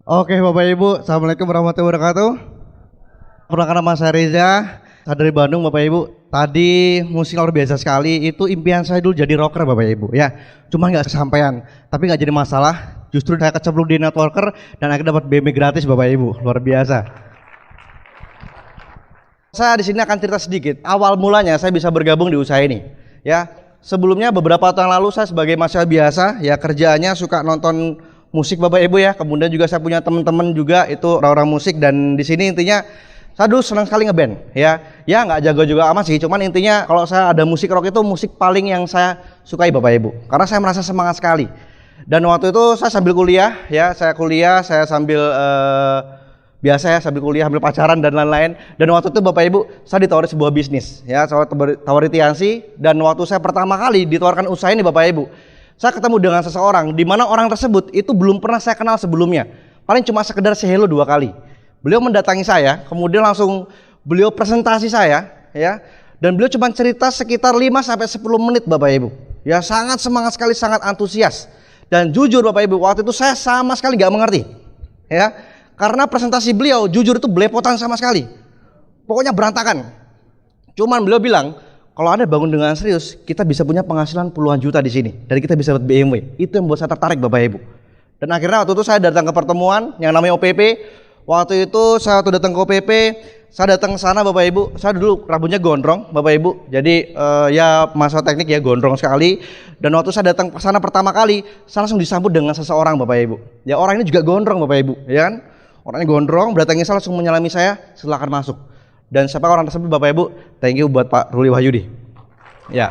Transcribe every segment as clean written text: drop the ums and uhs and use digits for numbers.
Oke Bapak Ibu, Assalamualaikum warahmatullahi wabarakatuh. Perkenalkan nama saya Reza, saya dari Bandung Bapak Ibu. Tadi musik luar biasa sekali, itu impian saya dulu jadi rocker Bapak Ibu ya. Cuma nggak kesampaian, tapi nggak jadi masalah. Justru saya kecemplung di networker dan akhirnya dapat BMW gratis Bapak Ibu, luar biasa. Saya di sini akan cerita sedikit. Awal mulanya saya bisa bergabung di usaha ini ya. Sebelumnya beberapa tahun lalu saya sebagai mahasiswa biasa ya, kerjaannya suka nonton musik Bapak Ibu ya. Kemudian juga saya punya teman-teman juga itu orang-orang musik, dan di sini intinya saya dulu senang sekali ngeband ya. Ya nggak jago juga amat sih, cuman intinya kalau saya ada musik rock itu musik paling yang saya sukai Bapak Ibu, karena saya merasa semangat sekali. Dan waktu itu saya sambil kuliah ya, saya sambil biasa ya, sambil kuliah, sambil pacaran dan lain-lain. Dan waktu itu Bapak Ibu saya ditawari sebuah bisnis ya, saya tawari Tiansi. Dan waktu saya pertama kali ditawarkan usaha ini Bapak Ibu, saya ketemu dengan seseorang di mana orang tersebut itu belum pernah saya kenal sebelumnya. Paling cuma sekedar say hello 2 kali. Beliau mendatangi saya, kemudian langsung beliau presentasi saya ya. Dan beliau cuma cerita sekitar 5 sampai 10 menit Bapak Ibu. Ya sangat semangat sekali, sangat antusias. Dan jujur Bapak Ibu, waktu itu saya sama sekali nggak mengerti. Ya, karena presentasi beliau jujur itu belepotan sama sekali. Pokoknya berantakan. Cuman beliau bilang, kalau Anda bangun dengan serius, kita bisa punya penghasilan puluhan juta di sini, dan kita bisa dapat BMW. Itu yang membuat saya tertarik Bapak Ibu. Dan akhirnya waktu itu saya datang ke pertemuan yang namanya OPP. Waktu itu saya datang ke OPP, saya datang ke sana Bapak Ibu. Saya dulu rambutnya gondrong Bapak Ibu. Jadi ya masalah teknik ya, gondrong sekali. Dan waktu saya datang ke sana pertama kali, saya langsung disambut dengan seseorang Bapak Ibu. Ya orang ini juga gondrong Bapak Ibu, ya kan? Orangnya gondrong, berdatangnya saya langsung menyalami saya, silakan masuk. Dan siapa orang tersebut Bapak Ibu? Thank you buat Pak Ruli Wahyudi. Ya.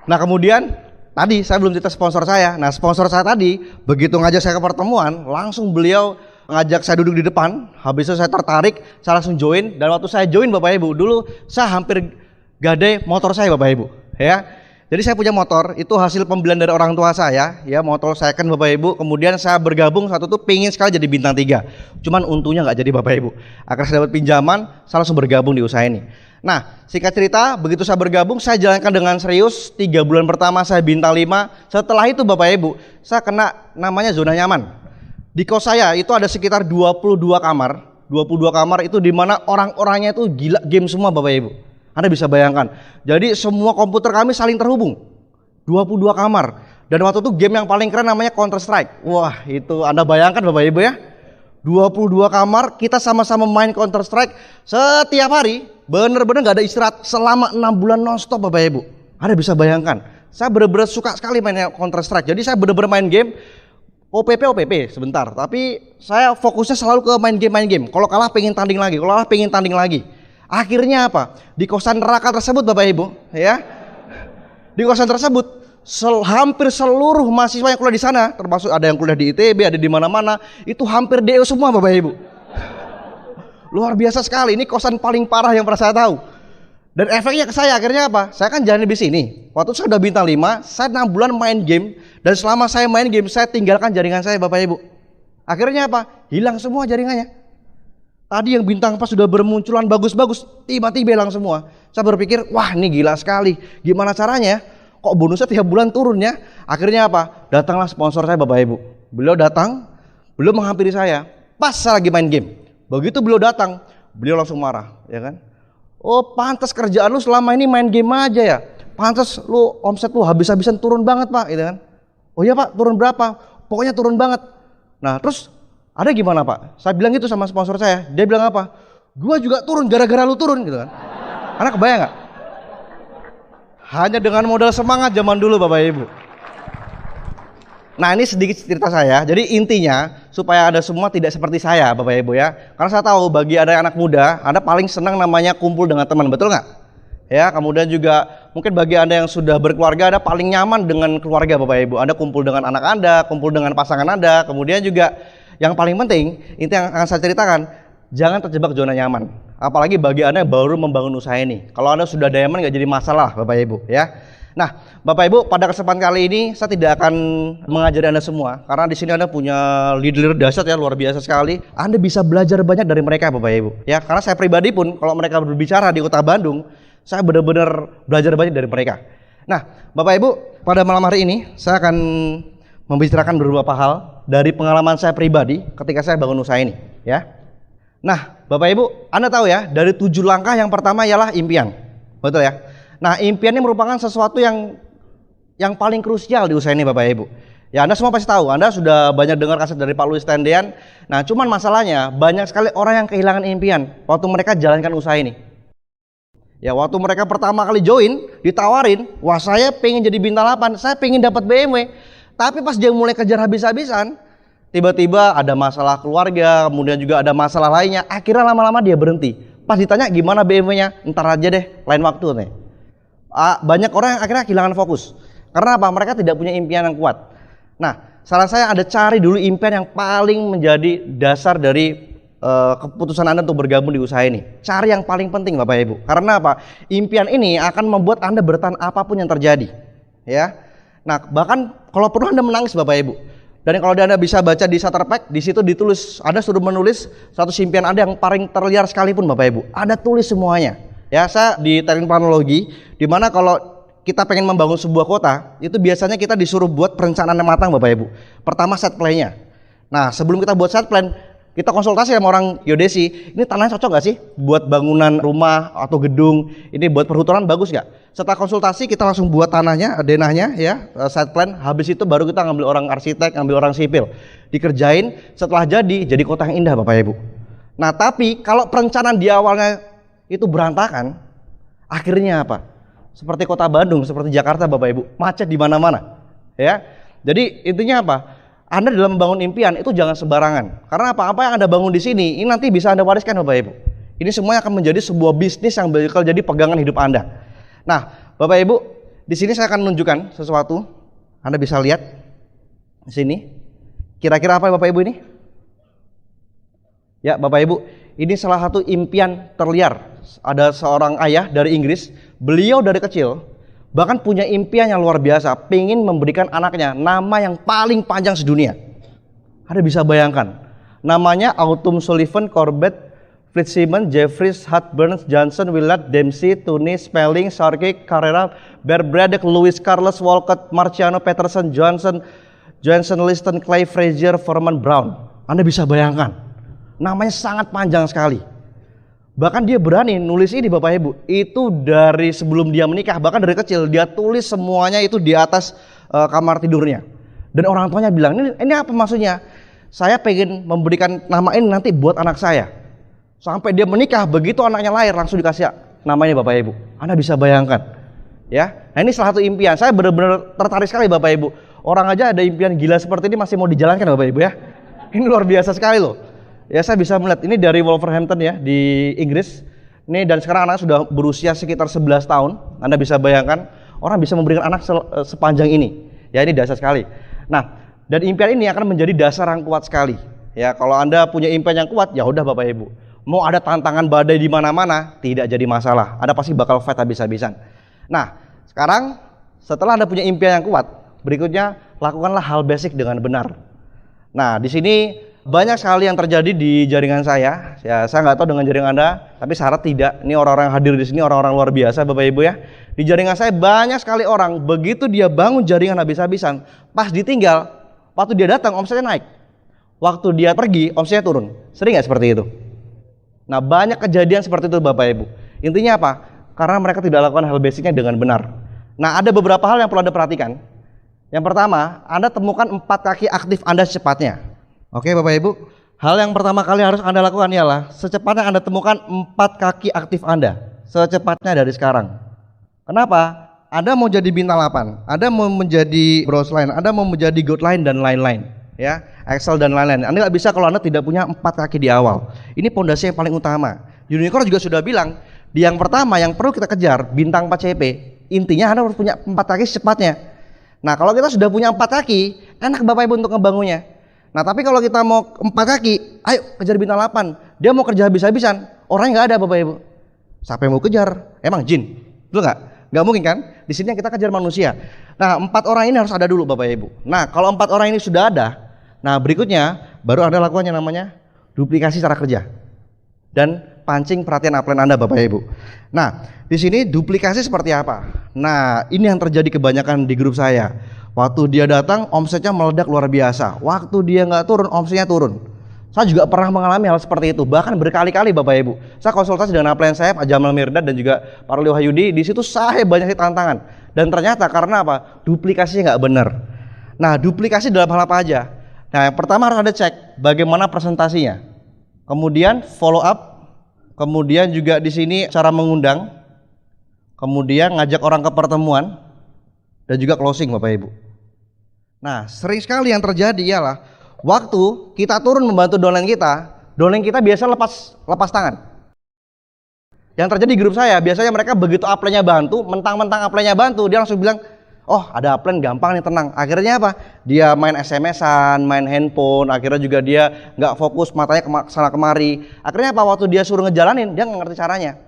Nah kemudian tadi saya belum cerita sponsor saya. Nah sponsor saya tadi begitu ngajak saya ke pertemuan, langsung beliau ngajak saya duduk di depan. Habis itu saya tertarik, saya langsung join. Dan waktu saya join Bapak Ibu, dulu saya hampir gadai motor saya Bapak Ibu ya. Jadi saya punya motor, itu hasil pembelian dari orang tua saya ya, motor second Bapak Ibu. Kemudian saya bergabung satu tuh pingin sekali jadi bintang 3. Cuman untungnya nggak jadi Bapak Ibu. Akhirnya saya dapat pinjaman, saya langsung bergabung di usaha ini. Nah singkat cerita, begitu saya bergabung saya jalankan dengan serius. 3 bulan pertama saya bintang 5. Setelah itu Bapak Ibu, saya kena namanya zona nyaman. Di kos saya itu ada sekitar 22 kamar. 22 kamar itu dimana orang-orangnya itu gila game semua Bapak Ibu. Anda bisa bayangkan. Jadi semua komputer kami saling terhubung. 22 kamar. Dan waktu itu game yang paling keren namanya Counter Strike. Wah itu Anda bayangkan Bapak Ibu ya. 22 kamar kita sama-sama main Counter Strike setiap hari. Bener-bener gak ada istirahat selama 6 bulan nonstop Bapak Ibu. Anda bisa bayangkan. Saya bener-bener suka sekali mainnya Counter Strike. Jadi saya bener-bener main game. OPP sebentar. Tapi saya fokusnya selalu ke main game. Kalau kalah pengen tanding lagi. Akhirnya apa? Di kosan neraka tersebut Bapak Ibu ya. Di kosan tersebut hampir seluruh mahasiswa yang kuliah di sana, termasuk ada yang kuliah di ITB, ada di mana-mana, itu hampir DO semua Bapak Ibu. Luar biasa sekali, ini kosan paling parah yang pernah saya tahu. Dan efeknya ke saya akhirnya apa? Saya kan jalan di sini. Waktu saya udah bintang 5, saya 6 bulan main game, dan selama saya main game saya tinggalkan jaringan saya Bapak Ibu. Akhirnya apa? Hilang semua jaringannya. Tadi yang bintang 4 sudah bermunculan bagus-bagus, tiba-tiba hilang semua. Saya berpikir, wah ini gila sekali. Gimana caranya? Kok bonusnya tiap bulan turun ya? Akhirnya apa? Datanglah sponsor saya Bapak Ibu. Beliau datang, beliau menghampiri saya. Pas saya lagi main game. Begitu beliau datang, beliau langsung marah, ya kan? Oh pantas kerjaan lu selama ini main game aja ya. Pantas lu omset lu habis-habisan turun banget Pak, gitu kan? Oh iya Pak, turun berapa? Pokoknya turun banget. Nah terus ada gimana Pak? Saya bilang gitu sama sponsor saya. Dia bilang apa? Gua juga turun gara-gara lu turun gitu kan. Anak kebayang gak? Hanya dengan modal semangat zaman dulu Bapak Ibu. Nah ini sedikit cerita saya. Jadi intinya supaya Anda semua tidak seperti saya Bapak Ibu ya. Karena saya tahu bagi Anda anak muda, Anda paling senang namanya kumpul dengan teman, betul nggak? Ya, kemudian juga mungkin bagi Anda yang sudah berkeluarga, Anda paling nyaman dengan keluarga Bapak Ibu. Anda kumpul dengan anak Anda, kumpul dengan pasangan Anda. Kemudian juga yang paling penting, itu yang akan saya ceritakan, jangan terjebak zona nyaman. Apalagi bagi Anda yang baru membangun usaha ini. Kalau Anda sudah diamond nggak jadi masalah Bapak Ibu ya. Nah Bapak Ibu, pada kesempatan kali ini saya tidak akan mengajari Anda semua, karena di sini Anda punya leader dahsyat ya, luar biasa sekali. Anda bisa belajar banyak dari mereka Bapak Ibu ya. Karena saya pribadi pun kalau mereka berbicara di kota Bandung, saya benar-benar belajar banyak dari mereka. Nah Bapak Ibu, pada malam hari ini saya akan membicarakan beberapa hal dari pengalaman saya pribadi ketika saya bangun usaha ini, ya. Nah, Bapak Ibu, Anda tahu ya, dari 7 langkah yang pertama ialah impian. Betul ya? Nah, impian ini merupakan sesuatu yang paling krusial di usaha ini, Bapak Ibu. Ya, Anda semua pasti tahu, Anda sudah banyak dengar kaset dari Pak Louis Tendean. Nah, cuman masalahnya banyak sekali orang yang kehilangan impian waktu mereka jalankan usaha ini. Ya, waktu mereka pertama kali join, ditawarin, wah saya pengen jadi bintang 8, saya pengen dapat BMW. Tapi pas dia mulai kejar habis-habisan, tiba-tiba ada masalah keluarga, kemudian juga ada masalah lainnya, akhirnya lama-lama dia berhenti. Pas ditanya gimana BMW-nya, ntar aja deh, lain waktu nih. Banyak orang yang akhirnya kehilangan fokus. Karena apa? Mereka tidak punya impian yang kuat. Nah, saran saya Anda cari dulu impian yang paling menjadi dasar dari keputusan Anda untuk bergabung di usaha ini. Cari yang paling penting, Bapak Ibu. Karena apa? Impian ini akan membuat Anda bertahan apapun yang terjadi. Ya. Nah, bahkan kalau perlu Anda menangis, Bapak Ibu. Dan kalau Anda bisa baca di starter pack, di situ ditulis, Anda suruh menulis satu impian Anda yang paling terliar sekalipun, Bapak Ibu. Anda tulis semuanya. Ya, saya di teknik planologi, di mana kalau kita pengen membangun sebuah kota, itu biasanya kita disuruh buat perencanaan yang matang, Bapak Ibu. Pertama set plan-nya. Nah, sebelum kita buat set plan, kita konsultasi sama orang geodesi, ini tanahnya cocok gak sih buat bangunan rumah atau gedung, ini buat perhutanan bagus gak? Setelah konsultasi kita langsung buat tanahnya, denahnya ya, set plan, habis itu baru kita ngambil orang arsitek, ngambil orang sipil. Dikerjain, setelah jadi kota yang indah, Bapak Ibu. Nah, tapi kalau perencanaan di awalnya itu berantakan, akhirnya apa? Seperti kota Bandung, seperti Jakarta, Bapak Ibu, macet di mana-mana. Ya. Jadi intinya apa? Anda dalam membangun impian itu jangan sembarangan. Karena apa yang Anda bangun di sini, ini nanti bisa Anda wariskan, Bapak Ibu. Ini semuanya akan menjadi sebuah bisnis yang bakal jadi pegangan hidup Anda. Nah, Bapak Ibu, di sini saya akan menunjukkan sesuatu. Anda bisa lihat di sini. Kira-kira apa Bapak Ibu ini? Ya, Bapak Ibu, ini salah satu impian terliar. Ada seorang ayah dari Inggris, beliau dari kecil bahkan punya impian yang luar biasa, pengen memberikan anaknya nama yang paling panjang sedunia. Anda bisa bayangkan, namanya Autumn Sullivan Corbett Fitzsimmons Jeffries Hutburns Johnson Willard Dempsey Tunis Spelling Sharkey Carrera Bear Braddock Lewis Carlos Walcott Marciano Peterson Johnson Liston Clay Frazier Foreman Brown. Anda bisa bayangkan, namanya sangat panjang sekali. Bahkan dia berani nulis ini, Bapak Ibu, itu dari sebelum dia menikah, bahkan dari kecil dia tulis semuanya itu di atas kamar tidurnya. Dan orang tuanya bilang, ini apa maksudnya? Saya pengen memberikan nama ini nanti buat anak saya. Sampai dia menikah, begitu anaknya lahir langsung dikasih nama ini, Bapak Ibu. Anda bisa bayangkan. Ya, nah ini salah satu impian. Saya benar-benar tertarik sekali, Bapak Ibu. Orang aja ada impian gila seperti ini masih mau dijalankan, Bapak Ibu ya. Ini luar biasa sekali loh. Ya, saya bisa melihat ini dari Wolverhampton ya, di Inggris. Ini dan sekarang anak sudah berusia sekitar 11 tahun. Anda bisa bayangkan orang bisa memberikan anak sepanjang ini. Ya, ini dasar sekali. Nah, dan impian ini akan menjadi dasar yang kuat sekali. Ya, kalau Anda punya impian yang kuat, ya udah Bapak Ibu. Mau ada tantangan badai di mana-mana, tidak jadi masalah. Anda pasti bakal fight habis-habisan. Nah, sekarang setelah Anda punya impian yang kuat, berikutnya lakukanlah hal basic dengan benar. Nah, di sini banyak sekali yang terjadi di jaringan saya. Ya, saya nggak tahu dengan jaringan Anda, tapi syarat tidak. Ini orang-orang yang hadir di sini orang-orang luar biasa, Bapak Ibu ya. Di jaringan saya banyak sekali orang, begitu dia bangun jaringan habis-habisan, pas ditinggal, waktu dia datang omsetnya naik. Waktu dia pergi, omsetnya turun. Sering nggak seperti itu? Nah, banyak kejadian seperti itu, Bapak Ibu. Intinya apa? Karena mereka tidak lakukan hal basicnya dengan benar. Nah, ada beberapa hal yang perlu Anda perhatikan. Yang pertama, Anda temukan 4 kaki aktif Anda secepatnya. Oke Bapak Ibu, hal yang pertama kali harus Anda lakukan ialah secepatnya Anda temukan 4 kaki aktif Anda, secepatnya dari sekarang. Kenapa? Anda mau jadi bintang 8, Anda mau menjadi bros line, Anda mau menjadi gold line dan lain-lain, ya, Excel dan lain-lain. Anda nggak bisa kalau Anda tidak punya 4 kaki di awal. Ini pondasi yang paling utama. Unicorn juga sudah bilang, di yang pertama yang perlu kita kejar bintang 4 CP, intinya Anda harus punya 4 kaki secepatnya. Nah, kalau kita sudah punya 4 kaki, enak Bapak Ibu untuk ngebangunnya. Nah, tapi kalau kita mau 4 kaki, ayo kejar bintang 8. Dia mau kerja habis-habisan, orangnya nggak ada Bapak Ibu. Siapa yang mau kejar? Emang jin? Betul nggak? Nggak mungkin kan? Di sini kita kejar manusia. Nah, 4 orang ini harus ada dulu Bapak Ibu. Nah, kalau 4 orang ini sudah ada, nah berikutnya baru Anda lakukan yang namanya duplikasi cara kerja dan pancing perhatian upline Anda Bapak Ibu. Nah, di sini duplikasi seperti apa? Nah, ini yang terjadi kebanyakan di grup saya. Waktu dia datang, omsetnya meledak luar biasa. Waktu dia nggak turun, omsetnya turun. Saya juga pernah mengalami hal seperti itu, bahkan berkali-kali Bapak Ibu. Saya konsultasi dengan upline saya, Pak Jamal Mirdad dan juga Pak Ruli Wahyudi. Di situ saya banyak tantangan. Dan ternyata karena apa? Duplikasinya nggak benar. Nah, duplikasi dalam hal apa aja? Nah, yang pertama harus ada cek bagaimana presentasinya. Kemudian follow up. Kemudian juga di sini cara mengundang. Kemudian ngajak orang ke pertemuan. Dan juga closing Bapak Ibu. Nah, sering sekali yang terjadi ialah waktu kita turun membantu downline kita biasa lepas tangan. Yang terjadi di grup saya, biasanya mereka begitu upline-nya bantu, mentang-mentang upline-nya bantu, dia langsung bilang, oh ada upline gampang nih, tenang. Akhirnya apa? Dia main SMS-an, main handphone, akhirnya juga dia nggak fokus, matanya kesana kemari. Akhirnya apa? Waktu dia suruh ngejalanin, dia nggak ngerti caranya.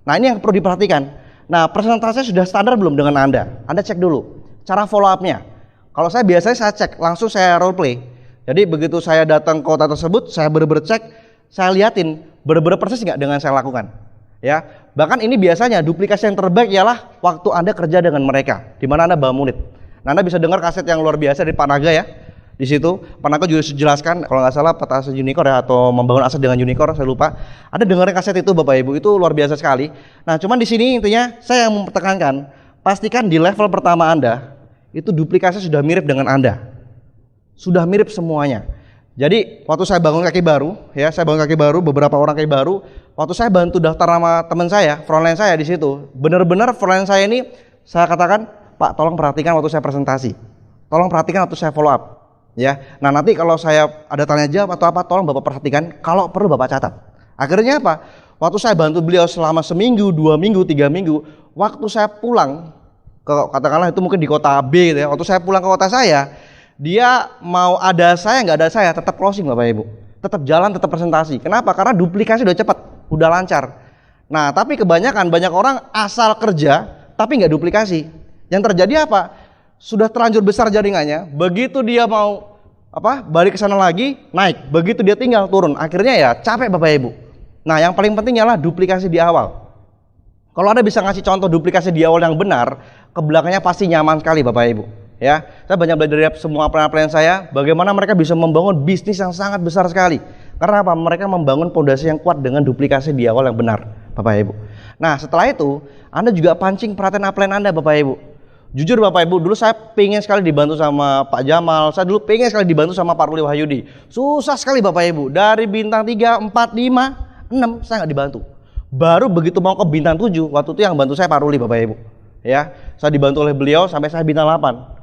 Nah, ini yang perlu diperhatikan. Nah, presentasinya sudah standar belum dengan Anda? Anda cek dulu cara follow up-nya. Kalau saya biasanya saya cek, langsung saya role play. Jadi begitu saya datang ke kota tersebut, saya bener-bener cek, saya liatin bener-bener persis nggak dengan saya lakukan. Ya, bahkan ini biasanya duplikasi yang terbaik ialah waktu Anda kerja dengan mereka, di mana Anda bawa unit. Nah, Anda bisa dengar kaset yang luar biasa dari Pak Naga ya. Di situ Pak Naga juga jelaskan, kalau nggak salah peta aset unicorn ya, atau membangun aset dengan unicorn, saya lupa. Ada dengerin kaset itu Bapak Ibu, itu luar biasa sekali. Nah, cuman di sini intinya saya yang mempertekankan, pastikan di level pertama Anda itu duplikasi sudah mirip dengan Anda, sudah mirip semuanya. Jadi waktu saya bangun kaki baru, ya saya bangun kaki baru, beberapa orang kaki baru, waktu saya bantu daftar nama teman saya, frontline saya di situ, benar-benar frontline saya ini saya katakan, Pak tolong perhatikan waktu saya presentasi, tolong perhatikan waktu saya follow up, ya. Nah nanti kalau saya ada tanya jawab atau apa, tolong Bapak perhatikan, kalau perlu Bapak catat. Akhirnya apa? Waktu saya bantu beliau selama seminggu, 2 minggu, 3 minggu, waktu saya pulang katakanlah itu mungkin di kota B gitu ya. Waktu saya pulang ke kota saya, dia mau ada saya nggak ada saya tetap closing Bapak Ibu, tetap jalan, tetap presentasi. Kenapa? Karena duplikasi udah cepat, udah lancar. Nah tapi kebanyakan banyak orang asal kerja tapi nggak duplikasi. Yang terjadi apa? Sudah terlanjur besar jaringannya, begitu dia mau balik ke sana lagi naik, begitu dia tinggal turun. Akhirnya ya capek Bapak Ibu. Nah yang paling penting adalah duplikasi di awal. Kalau Anda bisa ngasih contoh duplikasi di awal yang benar, ke belakangnya pasti nyaman sekali Bapak Ibu. Ya, saya banyak belajar dari semua upline saya, bagaimana mereka bisa membangun bisnis yang sangat besar sekali. Karena apa? Mereka membangun fondasi yang kuat dengan duplikasi di awal yang benar, Bapak Ibu. Nah, setelah itu, Anda juga pancing perhatian upline Anda, Bapak Ibu. Jujur Bapak Ibu, dulu saya pengen sekali dibantu sama Pak Jamal, saya dulu pengen sekali dibantu sama Pak Ruli Wahyudi. Susah sekali Bapak Ibu, dari bintang 3, 4, 5, 6, saya nggak dibantu. Baru begitu mau ke bintang 7, waktu itu yang bantu saya Pak Ruli Bapak Ibu. Ya, saya dibantu oleh beliau sampai saya bintang 8.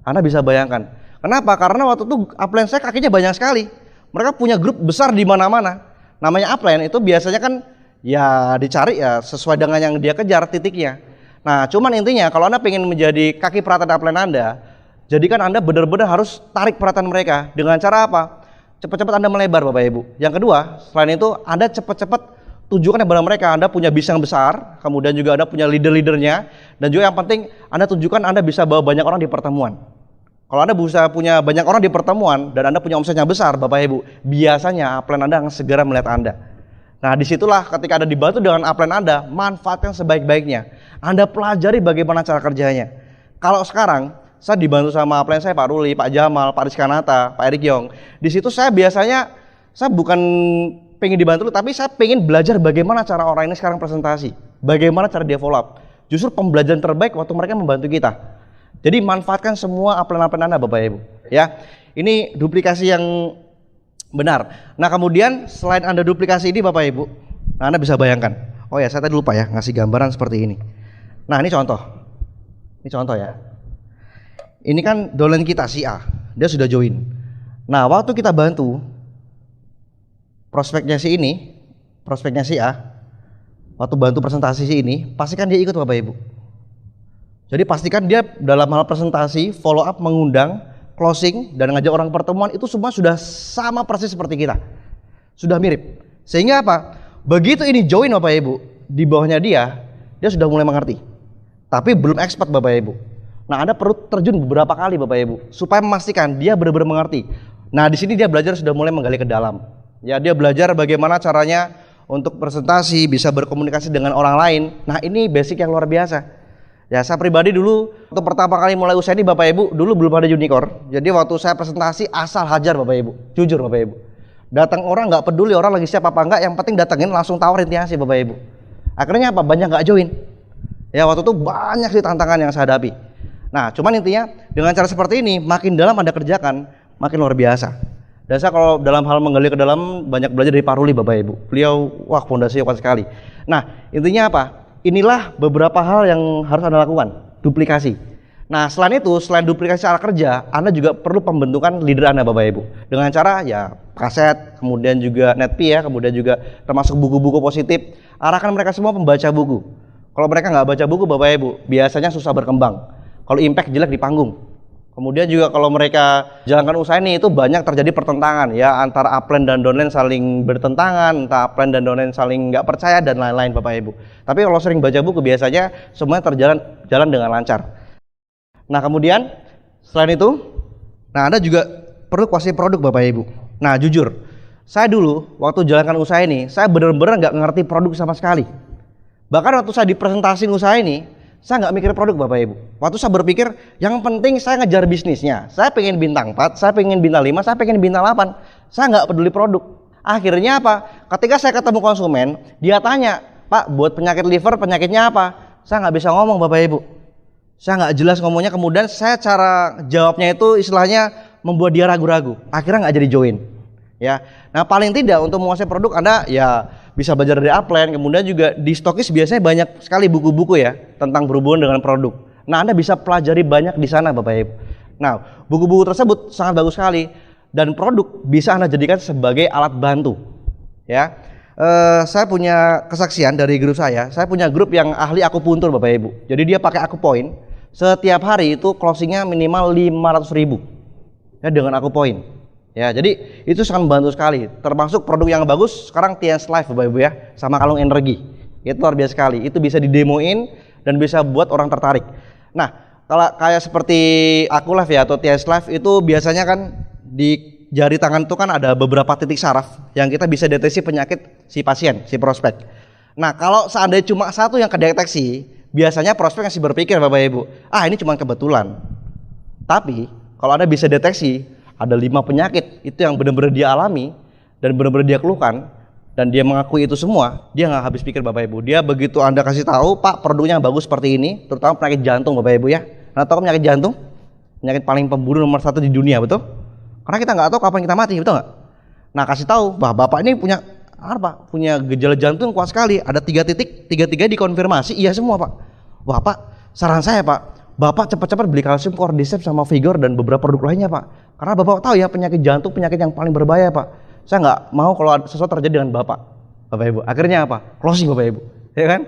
Anda bisa bayangkan. Kenapa? Karena waktu itu upline saya kakinya banyak sekali. Mereka punya grup besar di mana-mana. Namanya upline itu biasanya kan ya dicari ya sesuai dengan yang dia kejar titiknya. Nah, cuman intinya kalau Anda pengen menjadi kaki perhatian upline Anda, jadikan Anda benar-benar harus tarik perhatian mereka. Dengan cara apa? Cepat-cepat Anda melebar Bapak Ibu. Yang kedua, selain itu Anda cepat-cepat tunjukkan kepada mereka Anda punya bisnis yang besar, kemudian juga Anda punya leader-leadernya, dan juga yang penting Anda tunjukkan Anda bisa bawa banyak orang di pertemuan. Kalau Anda bisa punya banyak orang di pertemuan dan Anda punya omsetnya besar Bapak Ibu, biasanya upline Anda akan segera melihat Anda. Nah disitulah ketika Anda dibantu dengan upline Anda, manfaatkan sebaik-baiknya. Anda pelajari bagaimana cara kerjanya. Kalau sekarang saya dibantu sama upline saya Pak Ruli, Pak Jamal, Pak Rizkanata, Pak Erik Yong. Di situ saya biasanya saya bukan pengen dibantu, tapi saya pengen belajar bagaimana cara orang ini sekarang presentasi, bagaimana cara dia follow up. Justru pembelajaran terbaik waktu mereka membantu kita. Jadi manfaatkan semua upline-upline Anda Bapak Ibu. Ya, ini duplikasi yang benar. Nah kemudian selain Anda duplikasi ini Bapak Ibu, nah Anda bisa bayangkan. Oh ya saya tadi lupa ya ngasih gambaran seperti ini. Nah ini contoh ya. Ini kan downline kita si A, dia sudah join. Nah waktu kita bantu prospeknya si A, waktu bantu presentasi si ini, pastikan dia ikut Bapak Ibu. Jadi pastikan dia dalam hal presentasi, follow up, mengundang, closing, dan ngajak orang pertemuan itu semua sudah sama persis seperti kita. Sudah mirip. Sehingga apa? Begitu ini join Bapak Ibu, di bawahnya dia sudah mulai mengerti. Tapi belum expert Bapak Ibu. Nah Anda perlu terjun beberapa kali Bapak Ibu, supaya memastikan dia benar-benar mengerti. Nah di sini dia belajar sudah mulai menggali ke dalam. Ya dia belajar bagaimana caranya untuk presentasi, bisa berkomunikasi dengan orang lain. Nah ini basic yang luar biasa. Ya saya pribadi dulu waktu pertama kali mulai usaha ini Bapak Ibu, dulu belum ada unicorn. Jadi waktu saya presentasi asal hajar Bapak Ibu, jujur Bapak Ibu. Datang orang nggak peduli orang lagi siap apa enggak, yang penting datengin langsung tawarin tiasi Bapak Ibu. Akhirnya apa? Banyak nggak join. Ya waktu itu banyak sih tantangan yang saya hadapi. Nah cuman intinya dengan cara seperti ini makin dalam Anda kerjakan makin luar biasa. Dan saya kalau dalam hal menggali ke dalam banyak belajar dari Pak Ruli Bapak Ibu. Beliau wah fondasinya kuat sekali. Nah intinya apa? Inilah beberapa hal yang harus Anda lakukan, duplikasi. Nah selain itu, selain duplikasi cara kerja, Anda juga perlu pembentukan leader Anda Bapak Ibu. Dengan cara ya kaset, kemudian juga netpi ya, kemudian juga termasuk buku-buku positif. Arahkan mereka semua membaca buku. Kalau mereka nggak baca buku Bapak Ibu, biasanya susah berkembang. Kalau impact jelek di panggung. Kemudian juga kalau mereka jalankan usaha ini itu banyak terjadi pertentangan ya antara upline dan downline saling bertentangan, entah upline dan downline saling nggak percaya dan lain-lain Bapak Ibu. Tapi kalau sering baca buku biasanya semuanya jalan dengan lancar. Nah kemudian selain itu, nah Anda juga perlu kuasai produk Bapak Ibu. Nah jujur, saya dulu waktu jalankan usaha ini, saya benar-benar nggak ngerti produk sama sekali. Bahkan waktu saya dipresentasiin usaha ini, saya nggak mikir produk Bapak Ibu. Waktu saya berpikir yang penting saya ngejar bisnisnya. Saya pengen bintang 4, saya pengen bintang 5, saya pengen bintang 8. Saya nggak peduli produk. Akhirnya apa? Ketika saya ketemu konsumen, dia tanya, Pak buat penyakit liver penyakitnya apa? Saya nggak bisa ngomong Bapak Ibu. Saya nggak jelas ngomongnya, kemudian saya cara jawabnya itu istilahnya membuat dia ragu-ragu. Akhirnya nggak jadi join. Ya, nah paling tidak untuk menguasai produk Anda ya bisa belajar dari upline, kemudian juga di stokis biasanya banyak sekali buku-buku ya tentang berhubungan dengan produk. Nah Anda bisa pelajari banyak di sana Bapak Ibu. Nah buku-buku tersebut sangat bagus sekali dan produk bisa Anda jadikan sebagai alat bantu. Ya, saya punya kesaksian dari grup saya punya grup yang ahli akupuntur Bapak Ibu. Jadi dia pakai akupoint, setiap hari itu closingnya minimal 500.000 ya dengan akupoint. Ya, jadi itu sangat membantu sekali. Termasuk produk yang bagus sekarang TNS Life Bapak Ibu ya, sama kalung energi. Itu luar biasa sekali. Itu bisa didemoin dan bisa buat orang tertarik. Nah, kalau kayak seperti Aku Life ya atau TNS Life itu biasanya kan di jari tangan itu kan ada beberapa titik saraf yang kita bisa deteksi penyakit si pasien, si prospek. Nah, kalau seandainya cuma satu yang kedeteksi, biasanya prospek masih berpikir Bapak Ibu, ini cuma kebetulan. Tapi kalau Anda bisa deteksi ada 5 penyakit itu yang benar-benar dia alami dan benar-benar dia keluhkan dan dia mengakui itu semua, dia nggak habis pikir Bapak Ibu. Dia begitu Anda kasih tahu, Pak produknya bagus seperti ini, terutama penyakit jantung Bapak Ibu ya. Anda tahu penyakit jantung? Penyakit paling pembunuh nomor 1 di dunia, betul? Karena kita nggak tahu kapan kita mati, betul nggak? Nah kasih tahu, Bapak ini punya apa? Punya gejala jantung kuat sekali, ada 3 titik, 3 dikonfirmasi, iya semua Pak. Wah Pak, saran saya Pak, Bapak cepat-cepat beli kalsium, cordyceps sama Vigor dan beberapa produk lainnya Pak. Karena Bapak tahu ya penyakit jantung penyakit yang paling berbahaya Pak. Saya nggak mau kalau sesuatu terjadi dengan Bapak Ibu. Akhirnya apa? Closing Bapak Ibu, ya kan?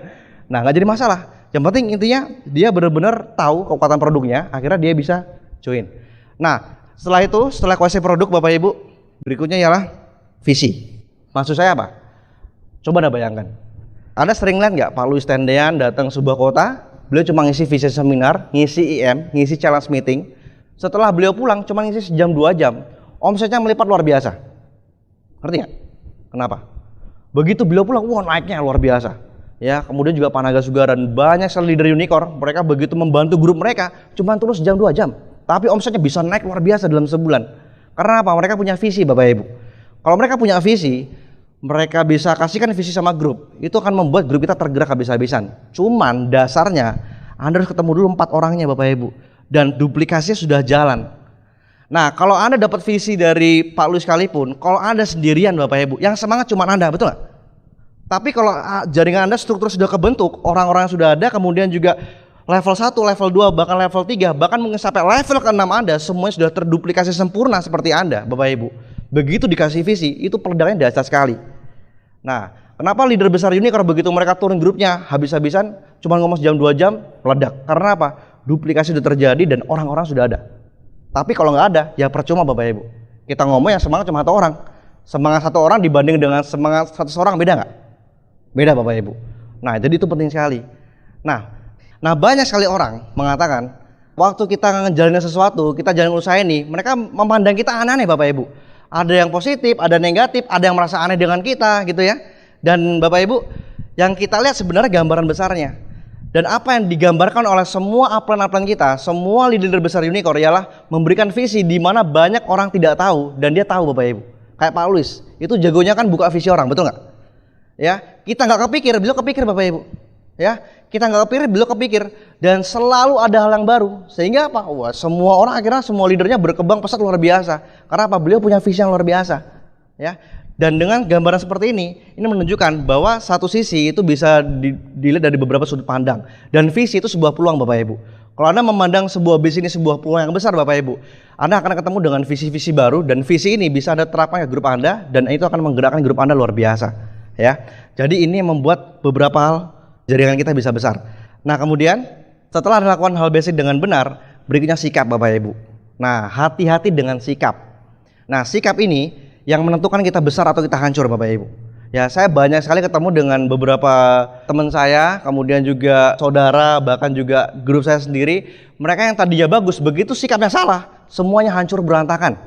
Nah nggak jadi masalah. Yang penting intinya dia benar-benar tahu kekuatan produknya. Akhirnya dia bisa join. Nah setelah itu, setelah kuasai produk Bapak Ibu, berikutnya ialah visi. Maksud saya apa? Coba Anda bayangkan. Anda sering lihat nggak Pak Luis Tendean datang sebuah kota? Beliau cuma ngisi visi seminar, ngisi IM, ngisi challenge meeting. Setelah beliau pulang cuma ngisi sejam 2 jam, omsetnya melipat luar biasa. Ngerti nggak? Kenapa? Begitu beliau pulang, wah naiknya luar biasa. Ya, kemudian juga Pak Naga Sugara dan banyak sekali leader unicorn, mereka begitu membantu grup mereka cuma terus sejam 2 jam. Tapi omsetnya bisa naik luar biasa dalam sebulan. Karena apa? Mereka punya visi Bapak Ibu. Kalau mereka punya visi, mereka bisa kasihkan visi sama grup, itu akan membuat grup kita tergerak habis-habisan. Cuman dasarnya Anda harus ketemu dulu 4 orangnya Bapak Ibu dan duplikasinya sudah jalan. Nah kalau Anda dapat visi dari Pak Luis sekalipun, kalau Anda sendirian Bapak Ibu, yang semangat cuma Anda, betul nggak? Tapi kalau jaringan Anda struktur sudah kebentuk, orang-orang yang sudah ada, kemudian juga level 1, level 2, bahkan level 3, bahkan mungkin sampai level ke-6 Anda semuanya sudah terduplikasi sempurna seperti Anda Bapak Ibu. Begitu dikasih visi, itu peledakannya dahsyat sekali. Nah, kenapa leader besar unicorn begitu mereka turun grupnya habis-habisan cuma ngomong sejam 2 jam meledak? Karena apa? Duplikasi sudah terjadi dan orang-orang sudah ada. Tapi kalau nggak ada, ya percuma Bapak Ibu. Kita ngomong yang semangat cuma 1 orang. Semangat 1 orang dibanding dengan semangat 100 orang beda nggak? Beda Bapak Ibu. Nah, jadi itu penting sekali. Nah banyak sekali orang mengatakan waktu kita ngejalanin sesuatu, kita jalan usaha ini, mereka memandang kita aneh-aneh Bapak Ibu. Ada yang positif, ada negatif, ada yang merasa aneh dengan kita gitu ya. Dan Bapak Ibu, yang kita lihat sebenarnya gambaran besarnya. Dan apa yang digambarkan oleh semua upline kita, semua leader besar Unicorn ialah memberikan visi di mana banyak orang tidak tahu dan dia tahu Bapak Ibu. Kayak Pak Luis, itu jagonya kan buka visi orang, betul nggak? Ya, kita nggak kepikir, beliau kepikir Bapak Ibu. Ya, kita nggak kepikir, beliau kepikir, dan selalu ada hal yang baru. Sehingga apa? Wah, semua orang akhirnya semua leadernya berkembang pesat luar biasa. Karena apa? Beliau punya visi yang luar biasa. Ya. Dan dengan gambaran seperti ini menunjukkan bahwa satu sisi itu bisa dilihat dari beberapa sudut pandang. Dan visi itu sebuah peluang Bapak Ibu. Kalau Anda memandang sebuah bisnis ini sebuah peluang yang besar Bapak Ibu, Anda akan ketemu dengan visi-visi baru, dan visi ini bisa Anda terapkan ke grup Anda, dan itu akan menggerakkan grup Anda luar biasa. Ya, jadi ini membuat beberapa hal jaringan kita bisa besar. Nah kemudian setelah melakukan hal basic dengan benar, berikutnya sikap Bapak Ibu. Nah hati-hati dengan sikap. Nah sikap ini yang menentukan kita besar atau kita hancur Bapak Ibu. Ya, saya banyak sekali ketemu dengan beberapa teman saya, kemudian juga saudara, bahkan juga grup saya sendiri. Mereka yang tadinya bagus, begitu sikapnya salah, semuanya hancur berantakan.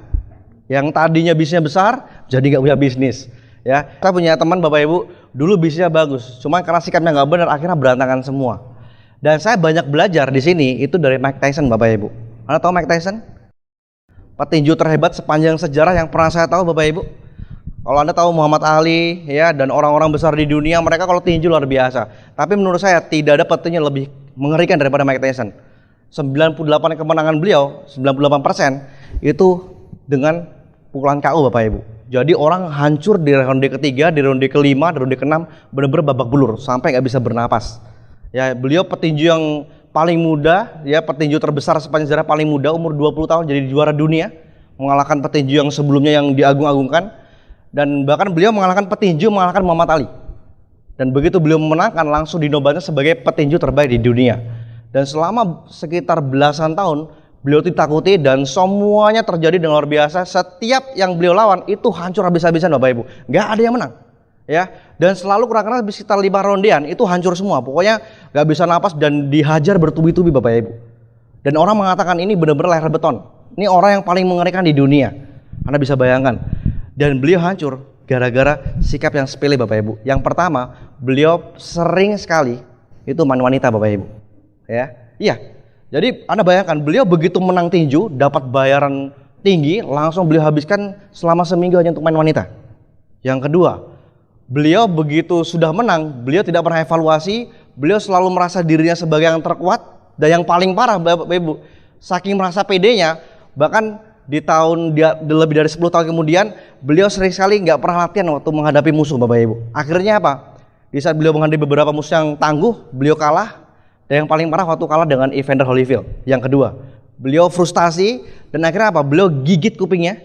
Yang tadinya bisnisnya besar, jadi nggak punya bisnis. Ya, saya punya teman Bapak Ibu, dulu bisnisnya bagus, cuma karena sikapnya nggak benar, akhirnya berantakan semua. Dan saya banyak belajar di sini itu dari Mike Tyson Bapak Ibu. Anda tahu Mike Tyson? Petinju terhebat sepanjang sejarah yang pernah saya tahu Bapak Ibu. Kalau Anda tahu Muhammad Ali ya, dan orang-orang besar di dunia, mereka kalau tinju luar biasa. Tapi menurut saya tidak ada petinju lebih mengerikan daripada Mike Tyson. 98 kemenangan beliau, 98% itu dengan pukulan KO Bapak Ibu. Jadi orang hancur di ronde ketiga, di ronde kelima, di ronde keenam, benar-benar babak belur sampai nggak bisa bernapas. Ya, beliau petinju yang paling muda, ya petinju terbesar sepanjang sejarah, paling muda, umur 20 tahun jadi juara dunia, mengalahkan petinju yang sebelumnya yang diagung-agungkan, dan bahkan beliau mengalahkan Muhammad Ali. Dan begitu beliau memenangkan, langsung dinobatkan sebagai petinju terbaik di dunia. Dan selama sekitar belasan tahun beliau ditakuti dan semuanya terjadi dengan luar biasa. Setiap yang beliau lawan itu hancur habis-habisan Bapak Ibu, nggak ada yang menang. Ya, dan selalu kurang-kurang sekitar 5 rondean itu hancur semua, pokoknya nggak bisa napas dan dihajar bertubi-tubi Bapak Ibu. Dan orang mengatakan ini benar-benar leher beton, ini orang yang paling mengerikan di dunia. Anda bisa bayangkan. Dan beliau hancur gara-gara sikap yang sepele Bapak Ibu. Yang pertama, beliau sering sekali itu main wanita Bapak Ibu. Ya, iya. Jadi Anda bayangkan, beliau begitu menang tinju dapat bayaran tinggi, langsung beliau habiskan selama seminggu hanya untuk main wanita. Yang kedua, beliau begitu sudah menang, beliau tidak pernah evaluasi, beliau selalu merasa dirinya sebagai yang terkuat. Dan yang paling parah Bapak Ibu, saking merasa pedenya, bahkan di tahun lebih dari 10 tahun kemudian, beliau sering sekali nggak pernah latihan waktu menghadapi musuh Bapak Ibu. Akhirnya apa? Di saat beliau menghadapi beberapa musuh yang tangguh, beliau kalah. Dan yang paling parah waktu kalah dengan Evander Holyfield. Yang kedua, beliau frustasi dan akhirnya apa? Beliau gigit kupingnya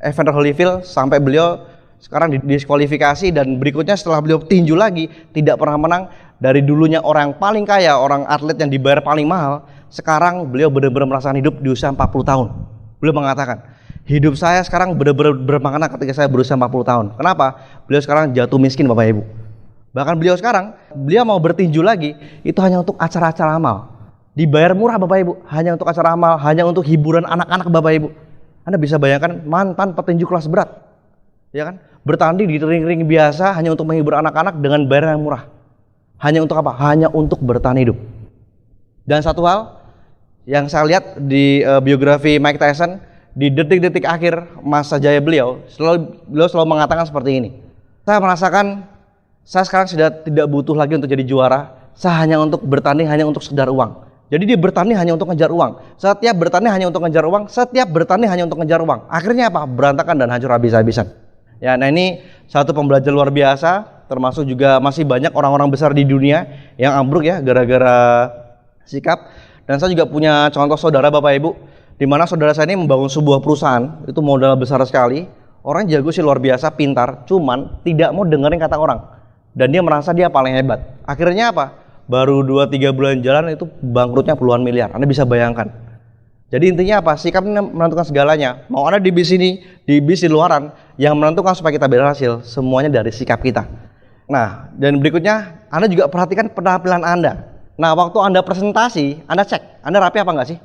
Evander Holyfield sampai beliau sekarang didiskualifikasi, dan berikutnya setelah beliau tinju lagi tidak pernah menang. Dari dulunya orang yang paling kaya, orang atlet yang dibayar paling mahal, sekarang beliau benar-benar merasakan hidup di usia 40 tahun. Beliau mengatakan, hidup saya sekarang benar-benar bermakna ketika saya berusia 40 tahun. Kenapa? Beliau sekarang jatuh miskin Bapak Ibu. Bahkan beliau sekarang, beliau mau bertinju lagi, itu hanya untuk acara-acara amal. Dibayar murah Bapak Ibu, hanya untuk acara amal, hanya untuk hiburan anak-anak Bapak Ibu. Anda bisa bayangkan mantan petinju kelas berat, ya kan? Bertanding di ring-ring biasa hanya untuk menghibur anak-anak dengan bayaran yang murah. Hanya untuk apa? Hanya untuk bertahan hidup. Dan satu hal yang saya lihat di biografi Mike Tyson, di detik-detik akhir masa jaya beliau selalu mengatakan seperti ini. Saya merasakan saya sekarang sudah tidak butuh lagi untuk jadi juara. Saya hanya untuk bertanding, hanya untuk sekedar uang. Jadi dia bertanding hanya untuk ngejar uang. Setiap bertanding hanya untuk ngejar uang. Setiap bertanding hanya untuk ngejar uang. Akhirnya apa? Berantakan dan hancur habis-habisan. Ya, nah ini satu pembelajaran luar biasa. Termasuk juga masih banyak orang-orang besar di dunia yang ambruk ya gara-gara sikap. Dan saya juga punya contoh saudara Bapak Ibu, di mana saudara saya ini membangun sebuah perusahaan, itu modal besar sekali. Orang jago sih luar biasa, pintar, cuman tidak mau dengerin kata orang. Dan dia merasa dia paling hebat. Akhirnya apa? Baru 2-3 bulan jalan itu bangkrutnya puluhan miliar. Anda bisa bayangkan. Jadi intinya apa? Sikap ini menentukan segalanya. Mau Anda di bisnis ini, di bisnis di luaran, yang menentukan supaya kita berhasil, semuanya dari sikap kita. Nah, dan berikutnya, Anda juga perhatikan penampilan Anda. Nah, waktu Anda presentasi, Anda cek, Anda rapi apa enggak sih?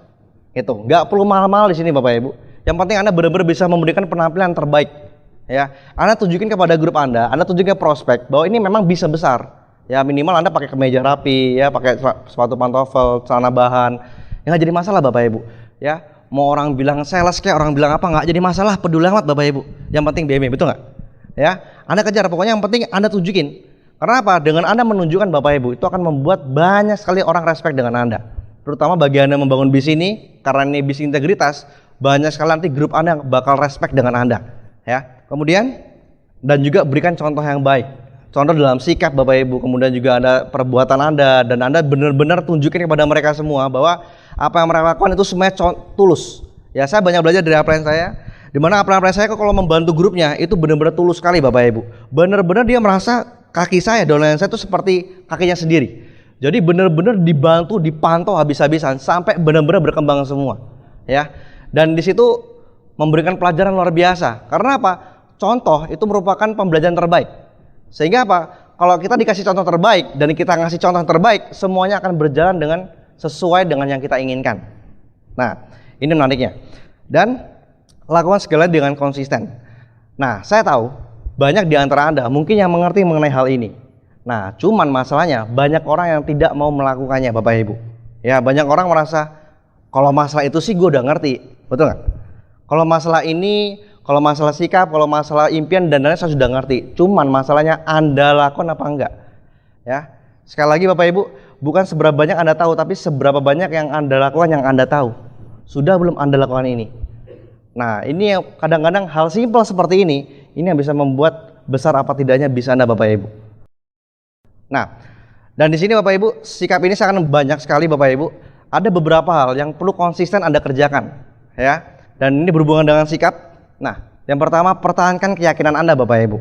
Itu, nggak perlu mahal-mahal di sini Bapak Ibu. Yang penting Anda benar-benar bisa memberikan penampilan terbaik. Ya, Anda tunjukin kepada grup Anda tunjukin ke prospek bahwa ini memang bisa besar. Ya minimal Anda pakai kemeja rapi, ya pakai sepatu pantofel, celana bahan. Ya nggak jadi masalah Bapak Ibu. Ya mau orang bilang sales kayak orang bilang apa, nggak jadi masalah, peduli amat Bapak Ibu. Yang penting BME, betul nggak? Ya Anda kejar, pokoknya yang penting Anda tunjukin. Karena apa? Dengan Anda menunjukkan Bapak Ibu, itu akan membuat banyak sekali orang respect dengan Anda. Terutama bagi Anda membangun bisnis ini, karena ini bisnis integritas, banyak sekali nanti grup Anda bakal respect dengan Anda. Ya, kemudian dan juga berikan contoh yang baik. Contoh dalam sikap Bapak Ibu, kemudian juga ada perbuatan Anda, dan Anda benar-benar tunjukin kepada mereka semua bahwa apa yang mereka lakukan itu semuanya tulus. Ya, saya banyak belajar dari upline saya, di mana upline saya kalau membantu grupnya itu benar-benar tulus sekali Bapak Ibu. Benar-benar dia merasa kaki saya, downline saya itu seperti kakinya sendiri. Jadi benar-benar dibantu, dipantau habis-habisan sampai benar-benar berkembang semua. Ya, dan di situ memberikan pelajaran luar biasa. Karena apa? Contoh itu merupakan pembelajaran terbaik. Sehingga apa? Kalau kita dikasih contoh terbaik dan kita ngasih contoh terbaik, semuanya akan berjalan dengan sesuai dengan yang kita inginkan. Nah, ini menariknya. Dan lakukan segala dengan konsisten. Nah, saya tahu banyak di antara Anda mungkin yang mengerti mengenai hal ini. Nah, cuman masalahnya banyak orang yang tidak mau melakukannya Bapak Ibu. Ya, banyak orang merasa kalau masalah itu sih gue udah ngerti. Betul nggak? Kalau masalah ini, kalau masalah sikap, kalau masalah impian dan lain-lain saya sudah ngerti. Cuman masalahnya Anda lakukan apa enggak? Ya. Sekali lagi Bapak Ibu, bukan seberapa banyak Anda tahu, tapi seberapa banyak yang Anda lakukan yang Anda tahu. Sudah belum Anda lakukan ini? Nah, ini yang kadang-kadang hal simpel seperti ini yang bisa membuat besar apa tidaknya bisa Anda Bapak Ibu. Nah, dan di sini Bapak Ibu, sikap ini sangat banyak sekali Bapak Ibu. Ada beberapa hal yang perlu konsisten Anda kerjakan, ya. Dan ini berhubungan dengan sikap. Nah, yang pertama, pertahankan keyakinan Anda Bapak Ibu.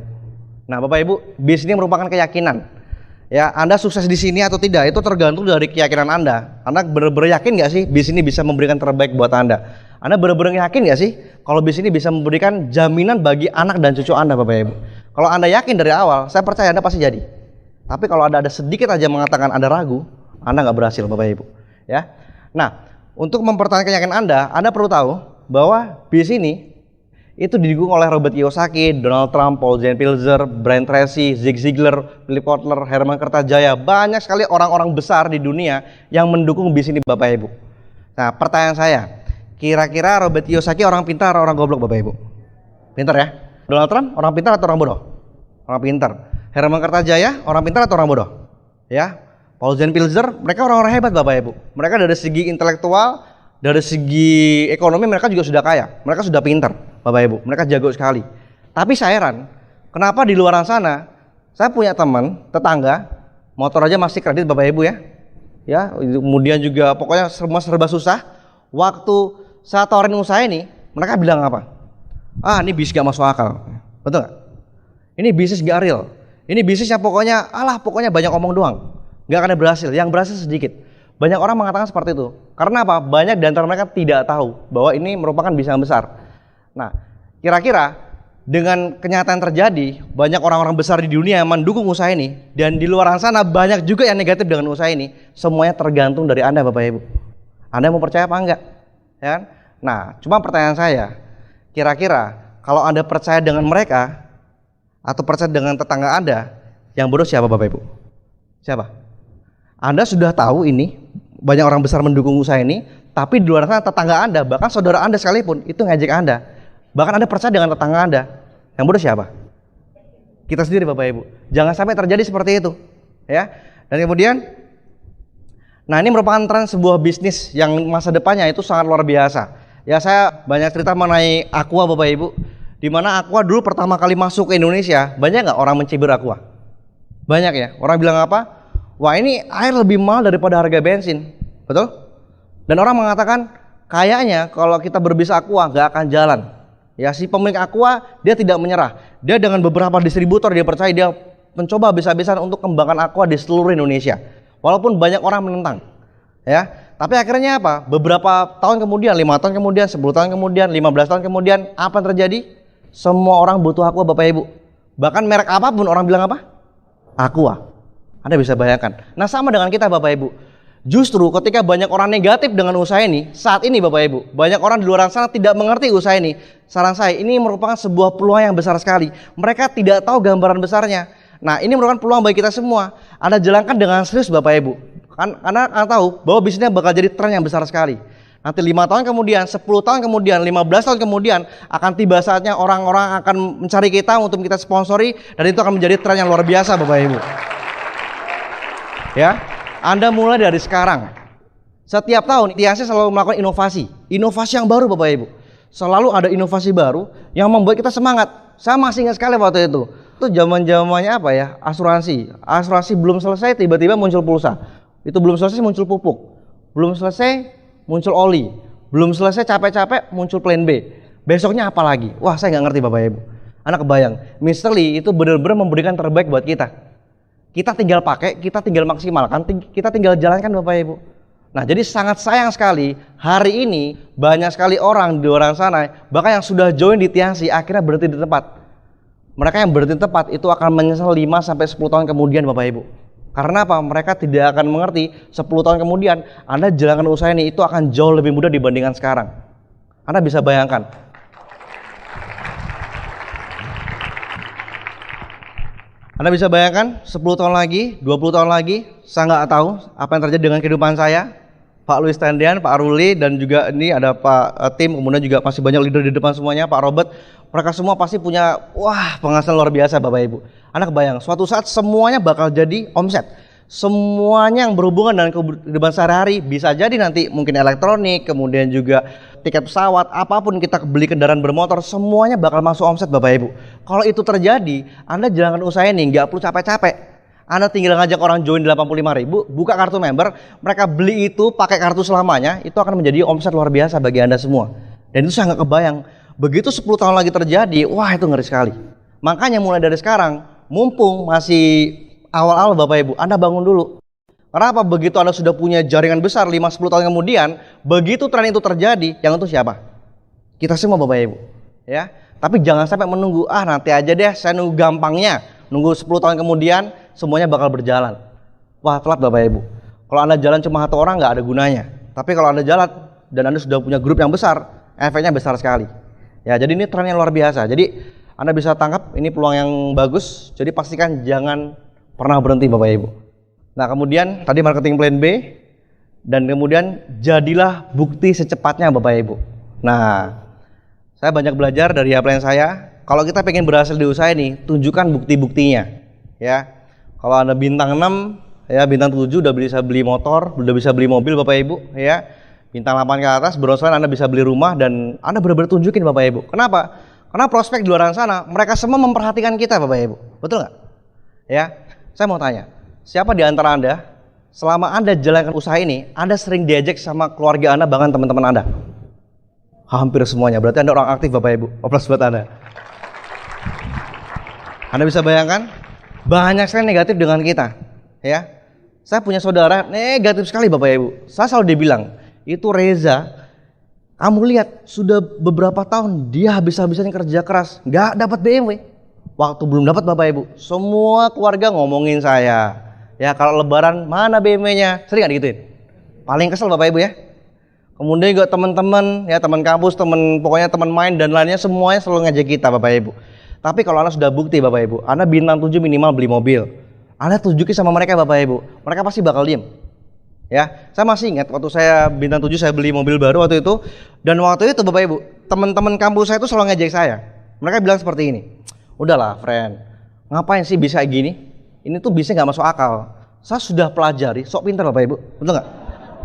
Nah, Bapak Ibu, bisnis ini merupakan keyakinan. Ya, Anda sukses di sini atau tidak itu tergantung dari keyakinan Anda. Anda benar-benar yakin nggak sih bisnis ini bisa memberikan terbaik buat Anda? Anda benar-benar yakin nggak sih kalau bisnis ini bisa memberikan jaminan bagi anak dan cucu Anda Bapak Ibu? Kalau Anda yakin dari awal, saya percaya Anda pasti jadi. Tapi kalau ada sedikit aja mengatakan Anda ragu, Anda nggak berhasil Bapak Ibu. Ya. Nah, untuk mempertahankan keyakinan Anda perlu tahu bahwa bisnis ini itu didukung oleh Robert Kiyosaki, Donald Trump, Paul J. Pilzer, Brian Tracy, Zig Ziglar, Philip Kotler, Herman Kertajaya. Banyak sekali orang-orang besar di dunia yang mendukung bisnis ini Bapak Ibu. Nah, pertanyaan saya, kira-kira Robert Kiyosaki orang pintar atau orang goblok Bapak Ibu? Pintar ya? Donald Trump orang pintar atau orang bodoh? Orang pintar. Herman Kertajaya orang pintar atau orang bodoh? Ya. Paul J. Pilzer, mereka orang-orang hebat Bapak Ibu. Mereka dari segi intelektual, dari segi ekonomi mereka juga sudah kaya. Mereka sudah pintar Bapak Ibu, mereka jago sekali. Tapi saya heran, kenapa di luar sana saya punya teman, tetangga, motor aja masih kredit Bapak Ibu ya. Ya, kemudian juga pokoknya semua serba susah. Waktu saya tawarin usaha ini, mereka bilang apa? Ah, ini bisnis gak masuk akal. Betul gak? Ini bisnis gak real. Ini bisnis yang pokoknya, pokoknya banyak omong doang. Gak akan berhasil, yang berhasil sedikit. Banyak orang mengatakan seperti itu. Karena apa? Banyak di antara mereka tidak tahu bahwa ini merupakan bisnis yang besar. Nah, kira-kira dengan kenyataan terjadi, banyak orang-orang besar di dunia yang mendukung usaha ini, dan di luar sana banyak juga yang negatif dengan usaha ini. Semuanya tergantung dari Anda Bapak Ibu. Anda mau percaya apa enggak? Ya kan? Nah, cuma pertanyaan saya, kira-kira kalau Anda percaya dengan mereka atau percaya dengan tetangga Anda, yang bodoh siapa Bapak Ibu? Siapa? Anda sudah tahu ini, banyak orang besar mendukung usaha ini, tapi di luar sana tetangga Anda, bahkan saudara Anda sekalipun, itu ngejek Anda. Bahkan Anda percaya dengan tetangga Anda. Yang bodoh siapa? Kita sendiri Bapak Ibu. Jangan sampai terjadi seperti itu. Ya. Dan kemudian, nah ini merupakan tren sebuah bisnis yang masa depannya itu sangat luar biasa. Ya, saya banyak cerita mengenai Aqua Bapak Ibu. Di mana Aqua dulu pertama kali masuk ke Indonesia, banyak nggak orang mencibir Aqua? Banyak ya. Orang bilang apa? Wah, ini air lebih mahal daripada harga bensin. Betul? Dan orang mengatakan kayaknya kalau kita berbisnis Aqua nggak akan jalan. Ya, si pemilik Aqua dia tidak menyerah. Dia dengan beberapa distributor dia percaya, dia mencoba habis-habisan untuk kembangkan Aqua di seluruh Indonesia. Walaupun banyak orang menentang. Ya, tapi akhirnya apa? Beberapa tahun kemudian, 5 tahun kemudian, 10 tahun kemudian, 15 tahun kemudian, apa yang terjadi? Semua orang butuh Aqua Bapak Ibu. Bahkan merek apapun orang bilang apa? Aqua. Anda bisa bayangkan. Nah, sama dengan kita Bapak Ibu. Justru ketika banyak orang negatif dengan usaha ini, saat ini Bapak Ibu, banyak orang di luar sana tidak mengerti usaha ini. Saran saya, ini merupakan sebuah peluang yang besar sekali. Mereka tidak tahu gambaran besarnya. Nah, ini merupakan peluang bagi kita semua. Anda jalankan dengan serius Bapak Ibu. Karena Anda tahu bahwa bisnisnya bakal jadi tren yang besar sekali. Nanti 5 tahun kemudian, 10 tahun kemudian, 15 tahun kemudian akan tiba saatnya orang-orang akan mencari kita untuk kita sponsori, dan itu akan menjadi tren yang luar biasa Bapak Ibu. Ya, Anda mulai dari sekarang. Setiap tahun TIAC selalu melakukan inovasi yang baru Bapak Ibu. Selalu ada inovasi baru yang membuat kita semangat. Saya masih ingat sekali waktu itu. Itu zaman-zamannya apa ya? Asuransi belum selesai tiba-tiba muncul pulsa. Itu belum selesai muncul pupuk. Belum selesai muncul oli. Belum selesai capek-capek muncul plan B. Besoknya apa lagi? Wah, saya nggak ngerti Bapak Ibu. Anak kebayang. Mr. Lee itu benar-benar memberikan terbaik buat kita. Kita tinggal pakai, kita tinggal maksimalkan, kita tinggal jalankan Bapak Ibu. Nah, jadi sangat sayang sekali hari ini banyak sekali orang di luar sana, bahkan yang sudah join di TIAC akhirnya berhenti di tempat. Mereka yang berhenti di tempat itu akan menyesal 5-10 tahun kemudian Bapak Ibu. Karena apa? Mereka tidak akan mengerti 10 tahun kemudian Anda jalankan usaha ini itu akan jauh lebih mudah dibandingkan sekarang. Anda bisa bayangkan. Anda bisa bayangkan 10 tahun lagi, 20 tahun lagi, saya nggak tahu apa yang terjadi dengan kehidupan saya. Pak Luis Tendian, Pak Ruli, dan juga ini ada Pak Tim, kemudian juga masih banyak leader di depan semuanya, Pak Robert. Mereka semua pasti punya penghasilan luar biasa Bapak Ibu. Anda kebayang, suatu saat semuanya bakal jadi omset. Semuanya yang berhubungan dengan kehidupan sehari-hari, bisa jadi nanti mungkin elektronik, kemudian juga tiket pesawat, apapun kita beli kendaraan bermotor, semuanya bakal masuk omset Bapak Ibu. Kalau itu terjadi, Anda jalankan usaha ini nggak perlu capek-capek. Anda tinggal ngajak orang join 85.000, buka kartu member, mereka beli itu pakai kartu selamanya, itu akan menjadi omset luar biasa bagi Anda semua. Dan itu saya nggak kebayang. Begitu 10 tahun lagi terjadi, wah itu ngeri sekali. Makanya mulai dari sekarang, mumpung masih awal-awal Bapak Ibu, Anda bangun dulu. Kenapa? Begitu Anda sudah punya jaringan besar 5-10 tahun kemudian, begitu tren itu terjadi, yang itu siapa? Kita semua Bapak Ibu. Ya. Tapi jangan sampai menunggu, nanti aja deh, saya nunggu gampangnya. Nunggu 10 tahun kemudian, semuanya bakal berjalan. Wah, telat Bapak Ibu. Kalau Anda jalan cuma 1 orang nggak ada gunanya. Tapi kalau Anda jalan dan Anda sudah punya grup yang besar, efeknya besar sekali. Ya, jadi ini tren yang luar biasa. Jadi Anda bisa tangkap ini peluang yang bagus. Jadi pastikan jangan pernah berhenti Bapak Ibu. Nah, kemudian tadi marketing plan B, dan kemudian jadilah bukti secepatnya Bapak Ibu. Nah, saya banyak belajar dari upline saya. Kalau kita pengen berhasil di usaha ini, tunjukkan bukti-buktinya. Ya, kalau Anda bintang 6, ya bintang 7 udah bisa beli motor, udah bisa beli mobil Bapak Ibu, ya. Bintang 8 ke atas, berusaha Anda bisa beli rumah, dan Anda benar-benar tunjukin Bapak Ibu. Kenapa? Karena prospek di luar sana, mereka semua memperhatikan kita Bapak Ibu. Betul nggak? Ya, saya mau tanya, siapa di antara Anda, selama Anda jalankan usaha ini, Anda sering diajak sama keluarga Anda, bahkan teman-teman Anda? Hampir semuanya, berarti Anda orang aktif Bapak Ibu. Aplaus buat Anda. Anda bisa bayangkan, banyak sekali negatif dengan kita. Ya, saya punya saudara negatif sekali Bapak Ibu. Saya selalu dibilang, itu Reza, kamu lihat sudah beberapa tahun dia habis-habisan kerja keras, nggak dapat BMW. Waktu belum dapat Bapak Ibu, semua keluarga ngomongin saya. Ya, kalau Lebaran mana BMW-nya? Sering nggak digituin? Paling kesel Bapak Ibu ya. Kemudian juga teman-teman, ya teman kampus, pokoknya teman main dan lainnya, semuanya selalu ngajak kita Bapak Ibu. Tapi kalau Anda sudah bukti Bapak Ibu, Anda bintang 7 minimal beli mobil, Anda tunjukin sama mereka Bapak Ibu, mereka pasti bakal diem. Ya, saya masih ingat waktu saya bintang 7 saya beli mobil baru waktu itu, dan waktu itu Bapak Ibu, teman-teman kampus saya itu selalu ngajak saya. Mereka bilang seperti ini, udahlah friend, ngapain sih bisa kayak gini? Ini tuh bisa nggak masuk akal. Saya sudah pelajari, sok pintar Bapak Ibu, betul nggak?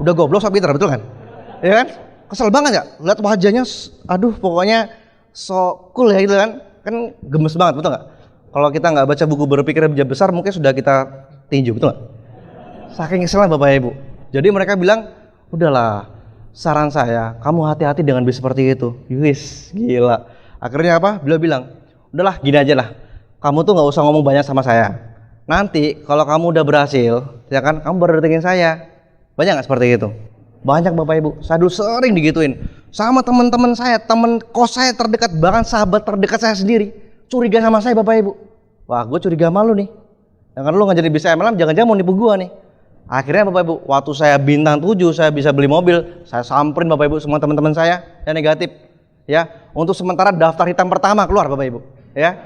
Udah goblok sok pintar, betul kan? Ya kan? Kesel banget ya, lihat wajahnya, aduh pokoknya sok cool ya gitu kan? Kan gemes banget, betul nggak? Kalau kita nggak baca buku berpikir besar, mungkin sudah kita tinju, betul nggak? Saking keselnya Bapak Ibu. Jadi mereka bilang, udahlah, saran saya, kamu hati-hati dengan bis seperti itu. Wis, gila. Akhirnya apa? Beliau bilang, udahlah, gini aja lah. Kamu tuh nggak usah ngomong banyak sama saya. Nanti kalau kamu udah berhasil, ya kan, kamu baru datengin saya. Banyak nggak seperti itu? Banyak Bapak Ibu. Saya dulu sering digituin sama teman-teman saya, teman kos saya terdekat, bahkan sahabat terdekat saya sendiri curiga sama saya Bapak Ibu. Wah, gue curiga sama lu nih. Yang kan lu nggak jadi bisa MLM, jangan-jangan mau nipu gua nih. Akhirnya Bapak Ibu, waktu saya bintang 7, saya bisa beli mobil, saya samperin Bapak Ibu semua teman-teman saya yang negatif. Ya, untuk sementara daftar hitam pertama keluar Bapak Ibu. Ya,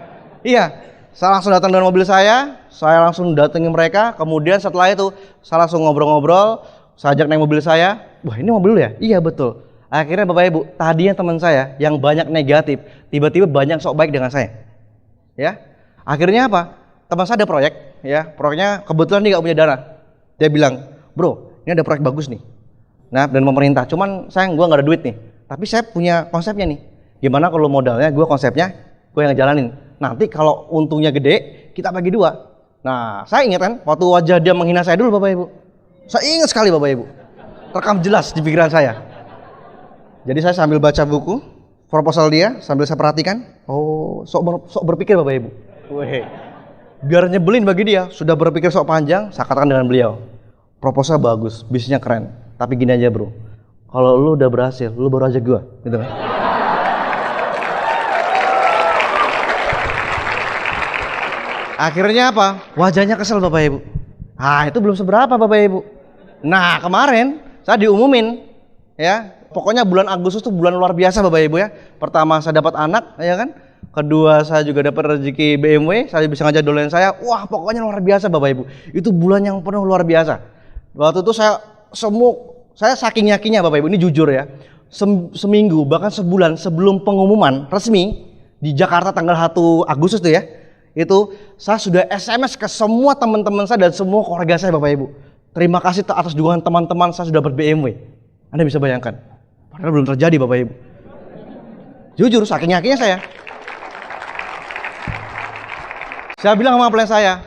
iya. Saya langsung datang dengan mobil saya langsung datengin mereka. Kemudian setelah itu saya langsung ngobrol-ngobrol, saya ajak naik mobil saya. Wah, ini mobil lu ya? Iya, betul. Akhirnya Bapak Ibu, tadinya teman saya yang banyak negatif, tiba-tiba banyak sok baik dengan saya. Ya. Akhirnya apa? Teman saya ada proyek, ya. Proyeknya kebetulan dia nggak punya dana. Dia bilang, "Bro, ini ada proyek bagus nih. Nah, dan pemerintah. Cuman gua nggak ada duit nih. Tapi saya punya konsepnya nih. Gimana kalau modalnya gua konsepnya, gua yang jalanin. Nanti kalau untungnya gede, kita bagi dua." Nah, saya ingat kan waktu wajah dia menghina saya dulu Bapak Ibu. Saya ingat sekali Bapak Ibu. Terekam jelas di pikiran saya. Jadi saya sambil baca buku proposal dia, sambil saya perhatikan. Oh, sok berpikir Bapak Ibu. Weh. Biar nyebelin bagi dia, sudah berpikir sok panjang, saya katakan dengan beliau, proposal bagus, bisnisnya keren. Tapi gini aja bro, kalau lu udah berhasil, lu baru aja gua, gitu kan? Akhirnya apa? Wajahnya kesel Bapak Ibu. Ah, itu belum seberapa Bapak Ibu. Nah, kemarin saya diumumin, ya, pokoknya bulan Agustus itu bulan luar biasa Bapak Ibu ya. Pertama saya dapat anak, ya kan? Kedua saya juga dapat rezeki BMW, saya bisa ngajak dolen saya. Wah, pokoknya luar biasa Bapak Ibu. Itu bulan yang penuh luar biasa. Waktu itu saya saking yakinnya Bapak Ibu, ini jujur ya. Seminggu bahkan sebulan sebelum pengumuman resmi di Jakarta tanggal 1 Agustus tuh ya. Itu saya sudah SMS ke semua teman-teman saya dan semua keluarga saya Bapak Ibu. Terima kasih atas dukungan teman-teman, saya sudah ber-BMW. Anda bisa bayangkan. Padahal belum terjadi Bapak Ibu. Jujur saking yakinnya saya. Saya bilang sama plan saya,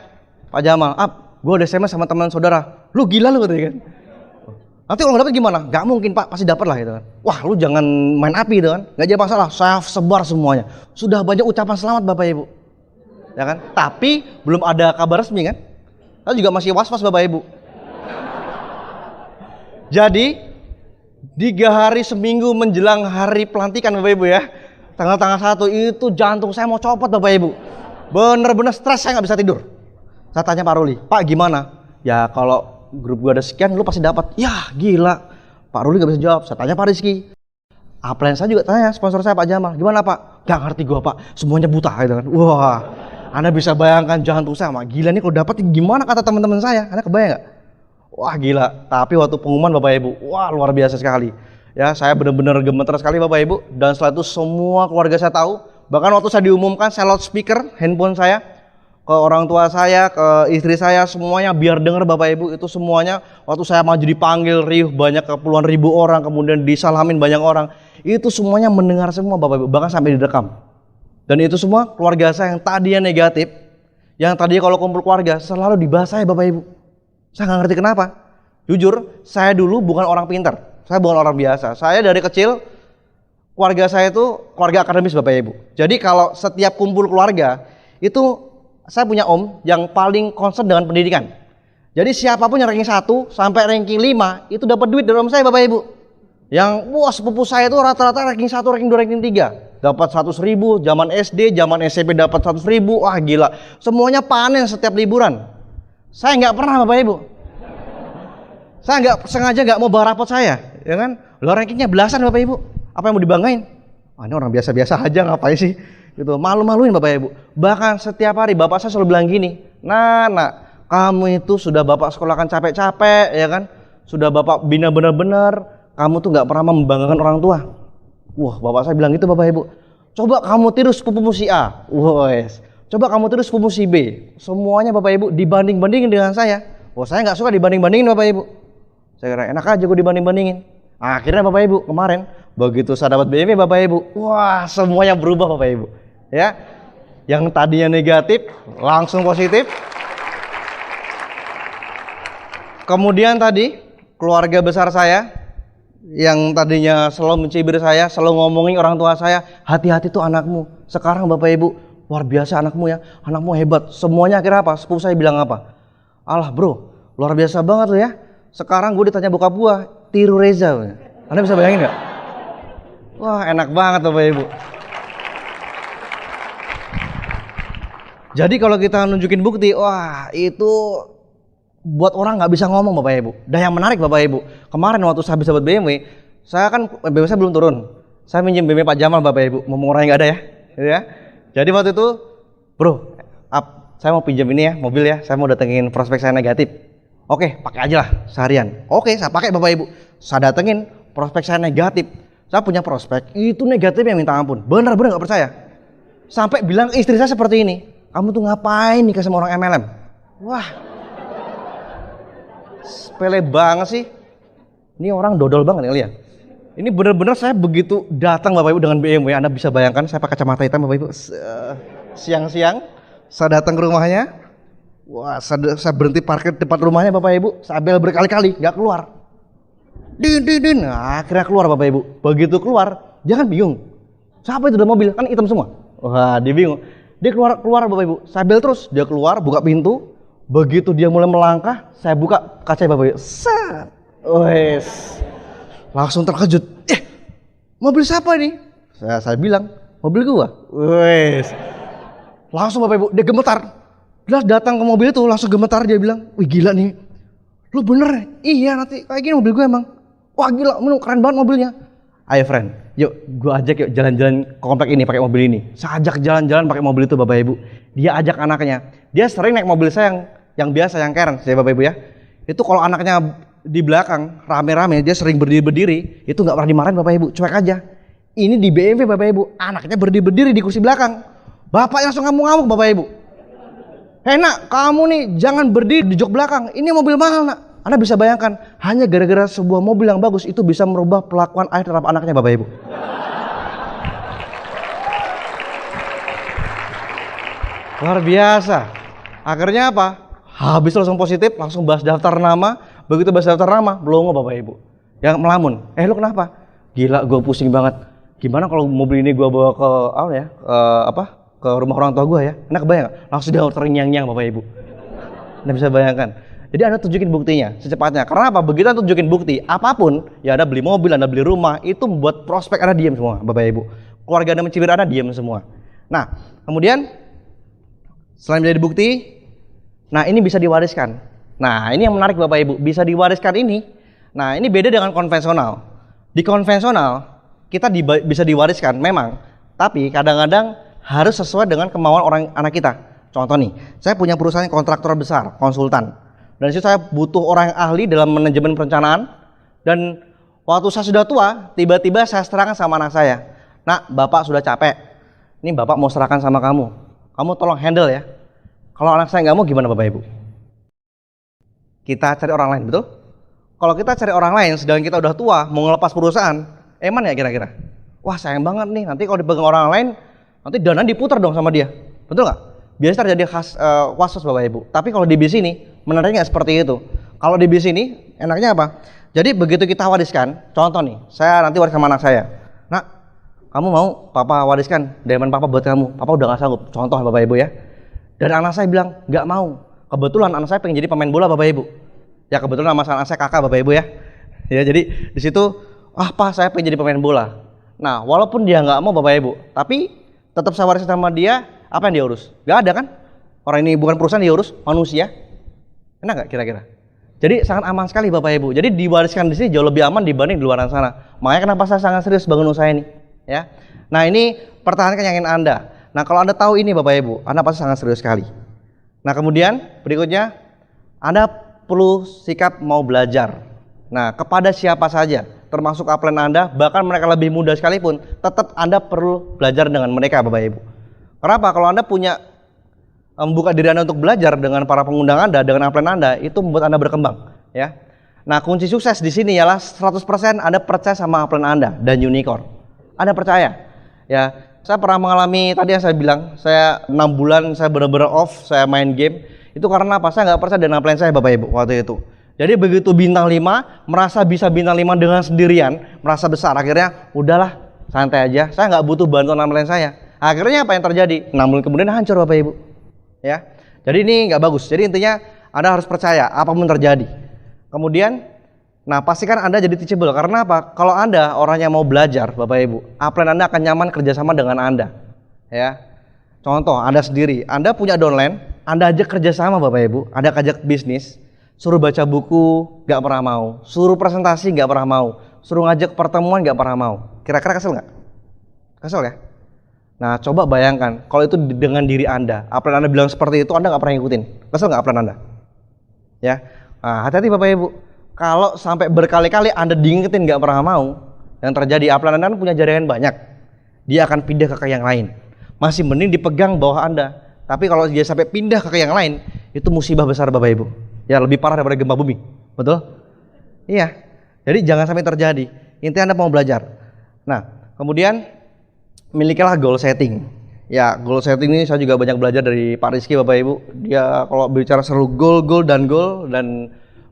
Pak Jamal, gue udah SMS sama teman saudara. Lu gila lu katanya kan. Nanti kalau nggak dapet gimana? Gak mungkin Pak, pasti dapat lah gitu kan. Wah, lu jangan main api gitu kan. Gak jadi masalah, saya sebar semuanya. Sudah banyak ucapan selamat Bapak Ibu. Ya kan? Tapi belum ada kabar resmi kan? Saya juga masih was-was Bapak Ibu. Jadi 3 hari seminggu menjelang hari pelantikan Bapak Ibu ya, tanggal 1 itu jantung saya mau copot Bapak Ibu. Bener-bener stres, saya nggak bisa tidur. Saya tanya Pak Ruli, Pak gimana? Ya kalau grup gua ada sekian, lu pasti dapat. Ya gila, Pak Ruli nggak bisa jawab. Saya tanya Pak Rizky. Apalagi saya juga tanya sponsor saya Pak Jamal, gimana Pak? Gak ngerti gua Pak, semuanya buta gitu kan. Wah, Anda bisa bayangkan jantung saya, gila nih kalau dapat gimana kata teman-teman saya? Anda kebayang nggak? Wah gila, tapi waktu pengumuman Bapak Ibu, wah luar biasa sekali. Ya, saya benar-benar gemeter sekali Bapak Ibu. Dan setelah itu semua keluarga saya tahu. Bahkan waktu saya diumumkan, saya loudspeaker handphone saya ke orang tua saya, ke istri saya, semuanya biar dengar Bapak Ibu. Itu semuanya waktu saya maju dipanggil riuh banyak ke puluhan ribu orang, kemudian disalamin banyak orang. Itu semuanya mendengar semua Bapak Ibu, bahkan sampai direkam. Dan itu semua keluarga saya yang tadinya negatif, yang tadinya kalau kumpul keluarga selalu dibahas saya Bapak Ibu. Saya nggak ngerti kenapa. Jujur, saya dulu bukan orang pintar. Saya bukan orang biasa. Saya dari kecil, keluarga saya itu keluarga akademis Bapak Ibu. Jadi kalau setiap kumpul keluarga, itu saya punya om yang paling concern dengan pendidikan. Jadi siapapun yang ranking 1 sampai ranking 5, itu dapat duit dari om saya Bapak Ibu. Yang wah sepupu saya itu rata-rata ranking 1, ranking 2, ranking 3. Dapat 100.000, zaman SD, zaman SMP dapat 100.000, wah gila. Semuanya panen setiap liburan. Saya nggak pernah Bapak Ibu. Saya sengaja nggak mau bawa rapot saya, ya kan? Lo rankingnya belasan Bapak Ibu. Apa yang mau dibanggain? Ini orang biasa-biasa aja ngapain sih? Gitu, malu-maluin Bapak Ibu. Bahkan setiap hari bapak saya selalu bilang gini, Nak, kamu itu sudah bapak sekolahkan capek-capek, ya kan? Sudah bapak bina benar-benar, kamu tuh nggak pernah membanggakan orang tua. Wah, bapak saya bilang gitu Bapak Ibu. Coba kamu tiru sepupumu si A. Wes. Coba kamu tiru sepupumu si B. Semuanya Bapak Ibu dibanding-bandingin dengan saya. Wah, saya nggak suka dibanding-bandingin Bapak Ibu. Saya kira enak aja gue dibanding-bandingin. Akhirnya Bapak Ibu kemarin begitu saya dapat BMW Bapak Ibu, wah semuanya berubah Bapak Ibu. Ya, yang tadinya negatif langsung positif. Kemudian tadi keluarga besar saya yang tadinya selalu mencibir saya, selalu ngomongin orang tua saya, hati-hati tuh anakmu. Sekarang Bapak Ibu luar biasa anakmu ya, anakmu hebat. Semuanya akhirnya apa? Sepupu saya bilang apa? Alah bro, luar biasa banget lo ya. Sekarang gue ditanya bokap gue, tiru Reza. Anda bisa bayangin nggak? Wah enak banget Bapak Ibu. Jadi kalau kita nunjukin bukti, wah itu buat orang nggak bisa ngomong Bapak Ibu. Dan yang menarik Bapak Ibu, kemarin waktu saya bisa buat BMW, saya kan BMW saya belum turun. Saya minjem BMW Pak Jamal Bapak Ibu, mau mengurangi nggak ada ya, gitu ya. Jadi waktu itu, bro, Saya mau pinjam ini ya, mobil ya, saya mau datengin prospek saya negatif. Oke, pakai aja lah seharian. Oke, saya pakai Bapak Ibu. Saya datengin prospek saya negatif. Saya punya prospek, itu negatifnya minta ampun. Bener-bener gak percaya. Sampai bilang ke istri saya seperti ini, kamu tuh ngapain nikah sama orang MLM? Wah, sepele banget sih. Ini orang dodol banget ya lihat. Ini bener-bener saya begitu datang Bapak Ibu dengan BMW, Anda bisa bayangkan saya pakai kacamata hitam Bapak Ibu. Siang-siang saya datang ke rumahnya. Wah, saya berhenti parkir depan rumahnya Bapak Ibu. Saya bel berkali-kali, nggak keluar. Din. Nah, akhirnya keluar Bapak Ibu. Begitu keluar, dia kan bingung. Siapa itu dalam mobil? Kan hitam semua. Wah, dia bingung. Dia keluar Bapak Ibu. Saya bel terus, dia keluar, buka pintu. Begitu dia mulai melangkah, saya buka kaca Bapak Ibu. Set. Wes. Langsung terkejut. Mobil siapa ini? Saya bilang, mobil gua. Wes. Langsung Bapak Ibu, dia gemetar. Dia datang ke mobil itu langsung gemetar, dia bilang, "Wih gila nih. Lu bener? Iya nanti kayak gini mobil gue emang. Wah gila, keren banget mobilnya. Ayo friend, yuk gua ajak yuk jalan-jalan ke komplek ini pakai mobil ini." Saya ajak jalan-jalan pakai mobil itu Bapak Ibu. Dia ajak anaknya. Dia sering naik mobil saya yang biasa, yang keren saya Bapak Ibu ya. Itu kalau anaknya di belakang rame-rame, dia sering berdiri-berdiri, itu nggak pernah dimarahin Bapak Ibu, cuek aja. Ini di BMW Bapak Ibu, anaknya berdiri-berdiri di kursi belakang. Bapaknya langsung ngamuk-ngamuk Bapak Ibu. Nak, kamu nih jangan berdiri di jok belakang, ini mobil mahal nak. Anda bisa bayangkan, hanya gara-gara sebuah mobil yang bagus itu bisa merubah pelakuan ayah terhadap anaknya Bapak Ibu. Luar biasa. Akhirnya apa? Habis langsung positif, langsung bahas daftar nama. Begitu bahas daftar nama, belum Bapak Ibu. Yang melamun. Lu kenapa? Gila, gue pusing banget. Gimana kalau mobil ini gue bawa ke ke rumah orang tua gue ya? Enak kebayang gak? Langsung dia ternyang-nyang Bapak Ibu. Anda bisa bayangkan. Jadi Anda tunjukin buktinya secepatnya. Karena apa? Begitu Anda tunjukin bukti, apapun, ya Anda beli mobil, Anda beli rumah, itu membuat prospek Anda diam semua Bapak Ibu. Keluarga Anda mencibir Anda diam semua. Nah, kemudian selain menjadi bukti, nah ini bisa diwariskan. Nah ini yang menarik Bapak Ibu, bisa diwariskan ini. Nah ini beda dengan konvensional. Di konvensional kita bisa diwariskan memang, tapi kadang-kadang harus sesuai dengan kemauan orang anak kita. Contoh nih, saya punya perusahaan kontraktor besar, konsultan. Dan situ saya butuh orang yang ahli dalam manajemen perencanaan. Dan waktu saya sudah tua, tiba-tiba saya serahkan sama anak saya. Nak, bapak sudah capek. Ini bapak mau serahkan sama kamu. Kamu tolong handle ya. Kalau anak saya nggak mau gimana Bapak Ibu? Kita cari orang lain, betul? Kalau kita cari orang lain, sedangkan kita udah tua, mau ngelepas perusahaan, eman ya kira-kira? Wah sayang banget nih, nanti kalau dipegang orang lain, nanti dana diputar dong sama dia, betul nggak? Biasa terjadi was-was Bapak Ibu. Tapi kalau di bis ini, menariknya nggak seperti itu. Kalau di bis ini, enaknya apa? Jadi begitu kita wariskan, contoh nih, saya nanti waris sama anak saya. Nak, kamu mau papa wariskan diamond papa buat kamu? Papa udah nggak sanggup, contoh Bapak Ibu ya. Dan anak saya bilang, nggak mau. Kebetulan anak saya pengen jadi pemain bola Bapak Ibu. Ya kebetulan nama anak saya Kakak Bapak Ibu ya. Ya jadi di situ, Pak saya pengen jadi pemain bola. Nah walaupun dia nggak mau Bapak Ibu, tapi tetap saya warisin sama dia, apa yang dia urus? Nggak ada kan? Orang ini bukan perusahaan, dia urus manusia. Enak nggak kira-kira? Jadi sangat aman sekali Bapak Ibu. Jadi diwariskan di sini jauh lebih aman dibanding di luar sana. Makanya kenapa saya sangat serius bangun usaha ini. Ya. Nah ini pertahankan yang ingin Anda. Nah kalau Anda tahu ini Bapak Ibu, Anda pasti sangat serius sekali. Nah kemudian berikutnya, Anda perlu sikap mau belajar. Nah kepada siapa saja, termasuk upline Anda, bahkan mereka lebih muda sekalipun, tetap Anda perlu belajar dengan mereka Bapak Ibu. Kenapa? Kalau Anda punya membuka diri Anda untuk belajar dengan para pengundang Anda, dengan upline Anda, itu membuat Anda berkembang. Ya. Nah kunci sukses di sini ialah 100% Anda percaya sama upline Anda dan unicorn. Anda percaya? Ya. Saya pernah mengalami tadi yang saya bilang, saya 6 bulan saya benar-benar off, saya main game. Itu karena apa? Saya nggak percaya dengan plan saya Bapak Ibu waktu itu. Jadi begitu bintang 5, merasa bisa bintang 5 dengan sendirian, merasa besar. Akhirnya udahlah, santai aja. Saya nggak butuh bantuan plan saya. Akhirnya apa yang terjadi? 6 bulan kemudian hancur Bapak Ibu. Ya. Jadi ini nggak bagus. Jadi intinya Anda harus percaya apapun terjadi. Kemudian nah pastikan Anda jadi teachable. Karena apa? Kalau Anda orangnya mau belajar Bapak Ibu, upline Anda akan nyaman kerjasama dengan Anda. Ya. Contoh Anda sendiri, Anda punya downline, Anda ajak kerjasama Bapak Ibu, Anda ajak bisnis, suruh baca buku gak pernah mau, suruh presentasi gak pernah mau, suruh ngajak pertemuan gak pernah mau. Kira-kira kesel gak? Kesel ya? Nah, coba bayangkan kalau itu dengan diri Anda, upline Anda bilang seperti itu, Anda nggak pernah ngikutin. Kesel nggak upline Anda? Ya, nah, hati-hati Bapak Ibu. Kalau sampai berkali-kali Anda diingetin nggak pernah mau, yang terjadi upline Anda kan punya jaringan banyak. Dia akan pindah ke yang lain. Masih mending dipegang bawah Anda. Tapi kalau dia sampai pindah ke yang lain, itu musibah besar Bapak Ibu. Ya, lebih parah daripada gempa bumi. Betul? Iya. Jadi jangan sampai terjadi. Intinya Anda mau belajar. Nah, kemudian milikilah goal setting. Ya, goal setting ini saya juga banyak belajar dari Pak Rizky Bapak Ibu. Dia kalau bicara selalu goal dan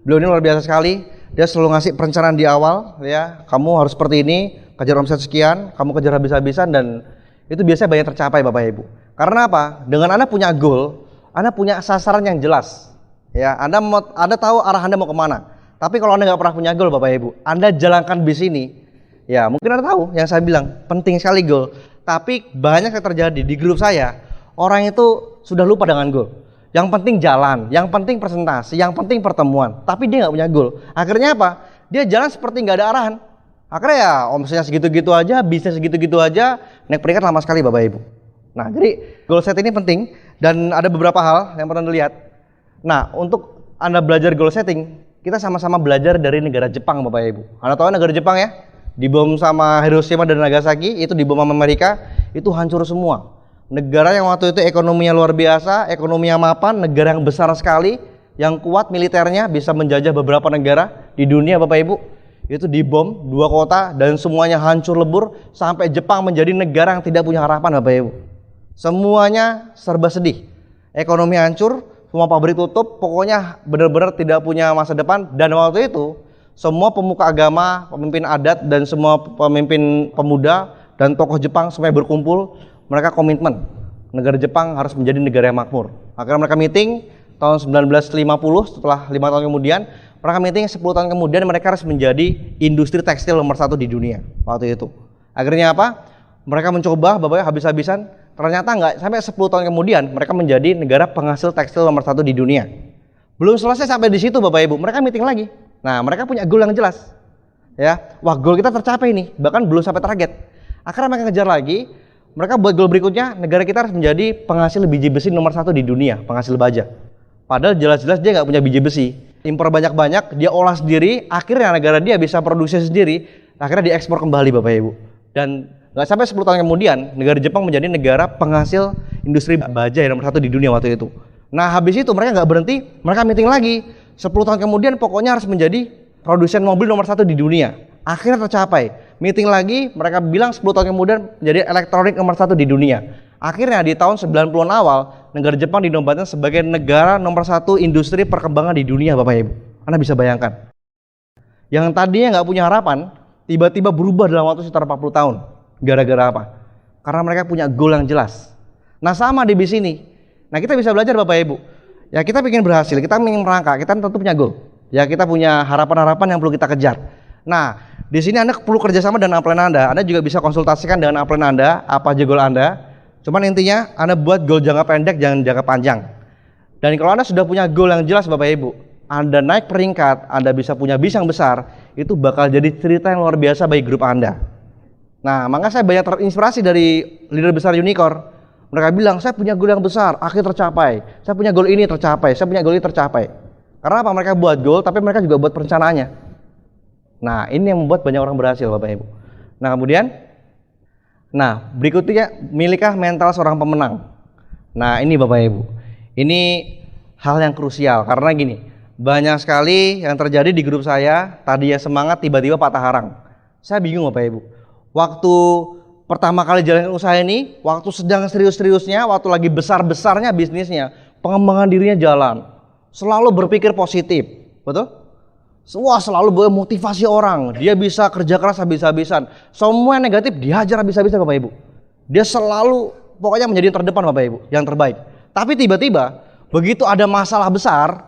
beliau ini luar biasa sekali. Dia selalu ngasih perencanaan di awal, ya. Kamu harus seperti ini, kejar omset sekian, kamu kejar habis-habisan, dan itu biasanya banyak tercapai Bapak Ibu. Karena apa? Dengan Anda punya goal, Anda punya sasaran yang jelas. Ya, Anda tahu arah Anda mau kemana. Tapi kalau Anda nggak pernah punya goal Bapak Ibu, Anda jalankan bis ini, ya mungkin Anda tahu yang saya bilang, penting sekali goal. Tapi banyak yang terjadi di grup saya, orang itu sudah lupa dengan goal. Yang penting jalan, yang penting presentasi, yang penting pertemuan. Tapi dia nggak punya goal. Akhirnya apa? Dia jalan seperti nggak ada arahan. Akhirnya ya omsetnya segitu-gitu aja, bisnis segitu-gitu aja, naik peringkat lama sekali Bapak Ibu. Nah, jadi goal set ini penting dan ada beberapa hal yang perlu dilihat. Nah, untuk Anda belajar goal setting, kita sama-sama belajar dari negara Jepang Bapak Ibu. Anda tahu negara Jepang ya? Dibom sama Hiroshima dan Nagasaki, itu dibom sama Amerika, itu hancur semua. Negara yang waktu itu ekonominya luar biasa, ekonominya mapan, negara yang besar sekali, yang kuat militernya, bisa menjajah beberapa negara di dunia Bapak Ibu. Itu dibom 2 kota dan semuanya hancur lebur, sampai Jepang menjadi negara yang tidak punya harapan Bapak Ibu. Semuanya serba sedih. Ekonomi hancur, semua pabrik tutup, pokoknya benar-benar tidak punya masa depan. Dan waktu itu semua pemuka agama, pemimpin adat, dan semua pemimpin pemuda dan tokoh Jepang semuanya berkumpul. Mereka komitmen negara Jepang harus menjadi negara yang makmur. Akhirnya mereka meeting tahun 1950, setelah 5 tahun kemudian mereka meeting 10 tahun kemudian mereka harus menjadi industri tekstil nomor 1 di dunia waktu itu. Akhirnya apa? Mereka mencoba Bapak habis-habisan, ternyata enggak, sampai 10 tahun kemudian mereka menjadi negara penghasil tekstil nomor 1 di dunia. Belum selesai sampai di situ Bapak Ibu, mereka meeting lagi. Nah, mereka punya goal yang jelas. Ya, wah goal kita tercapai nih, bahkan belum sampai target. Akhirnya mereka ngejar lagi, mereka buat goal berikutnya, negara kita harus menjadi penghasil biji besi nomor 1 di dunia, penghasil baja. Padahal jelas-jelas dia nggak punya biji besi. Impor banyak-banyak, dia olah sendiri, akhirnya negara dia bisa produksi sendiri, akhirnya diekspor kembali Bapak Ibu. Dan nggak sampai 10 tahun kemudian, negara Jepang menjadi negara penghasil industri baja yang nomor 1 di dunia waktu itu. Nah, habis itu mereka nggak berhenti, mereka meeting lagi. 10 tahun kemudian pokoknya harus menjadi produsen mobil nomor 1 di dunia. Akhirnya tercapai. Meeting lagi, mereka bilang 10 tahun kemudian menjadi elektronik nomor 1 di dunia. Akhirnya di tahun 90-an awal, negara Jepang dinobatkan sebagai negara nomor 1 industri perkembangan di dunia Bapak Ibu. Anda bisa bayangkan. Yang tadinya nggak punya harapan, tiba-tiba berubah dalam waktu sekitar 40 tahun. Gara-gara apa? Karena mereka punya goal yang jelas. Nah, sama di bis ini. Nah, kita bisa belajar Bapak Ibu. Ya, kita ingin berhasil, kita ingin merangkak, kita tentu punya goal. Ya, kita punya harapan-harapan yang perlu kita kejar. Nah, di sini Anda perlu kerjasama dengan upline Anda. Anda juga bisa konsultasikan dengan upline Anda, apa aja goal Anda. Cuman intinya Anda buat goal jangka pendek, jangan jangka panjang. Dan kalau Anda sudah punya goal yang jelas Bapak Ibu, Anda naik peringkat, Anda bisa punya bis yang besar, itu bakal jadi cerita yang luar biasa bagi grup Anda. Nah, maka saya banyak terinspirasi dari leader besar Unicorn. Mereka bilang, saya punya goal yang besar, akhirnya tercapai. Saya punya goal ini tercapai, saya punya goal ini tercapai. Karena apa? Mereka buat goal, tapi mereka juga buat perencanaannya. Nah, ini yang membuat banyak orang berhasil Bapak Ibu. Nah, kemudian, berikutnya, milikah mental seorang pemenang? Nah, ini Bapak Ibu. Ini hal yang krusial, karena gini, banyak sekali yang terjadi di grup saya, tadinya semangat, tiba-tiba patah harang. Saya bingung Bapak Ibu. Waktu pertama kali jalan usaha ini, waktu sedang serius-seriusnya, waktu lagi besar-besarnya bisnisnya, pengembangan dirinya jalan, selalu berpikir positif, betul? Semua selalu memotivasi orang, dia bisa kerja keras habis-habisan, semua yang negatif dihajar habis-habisan Bapak Ibu. Dia selalu pokoknya menjadi yang terdepan Bapak Ibu, yang terbaik. Tapi tiba-tiba begitu ada masalah besar,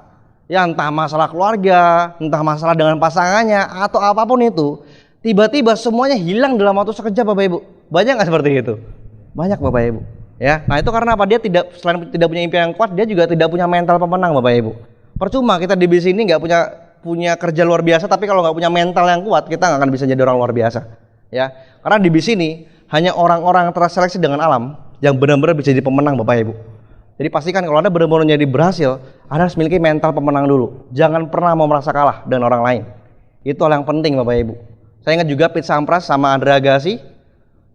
ya entah masalah keluarga, entah masalah dengan pasangannya atau apapun itu, tiba-tiba semuanya hilang dalam waktu sekejap Bapak Ibu. Banyak nggak seperti itu? Banyak Bapak Ibu. Ya, nah itu karena apa? Dia selain tidak punya impian yang kuat, dia juga tidak punya mental pemenang Bapak Ibu. Percuma kita di bis ini nggak punya kerja luar biasa, tapi kalau nggak punya mental yang kuat, kita nggak akan bisa jadi orang luar biasa. Ya, karena di bis ini hanya orang-orang yang terseleksi dengan alam yang benar-benar bisa jadi pemenang Bapak Ibu. Jadi pastikan kalau Anda benar-benar jadi berhasil, Anda harus memiliki mental pemenang dulu. Jangan pernah mau merasa kalah dengan orang lain. Itu hal yang penting Bapak Ibu. Saya ingat juga Pete Sampras sama Andre Agassi.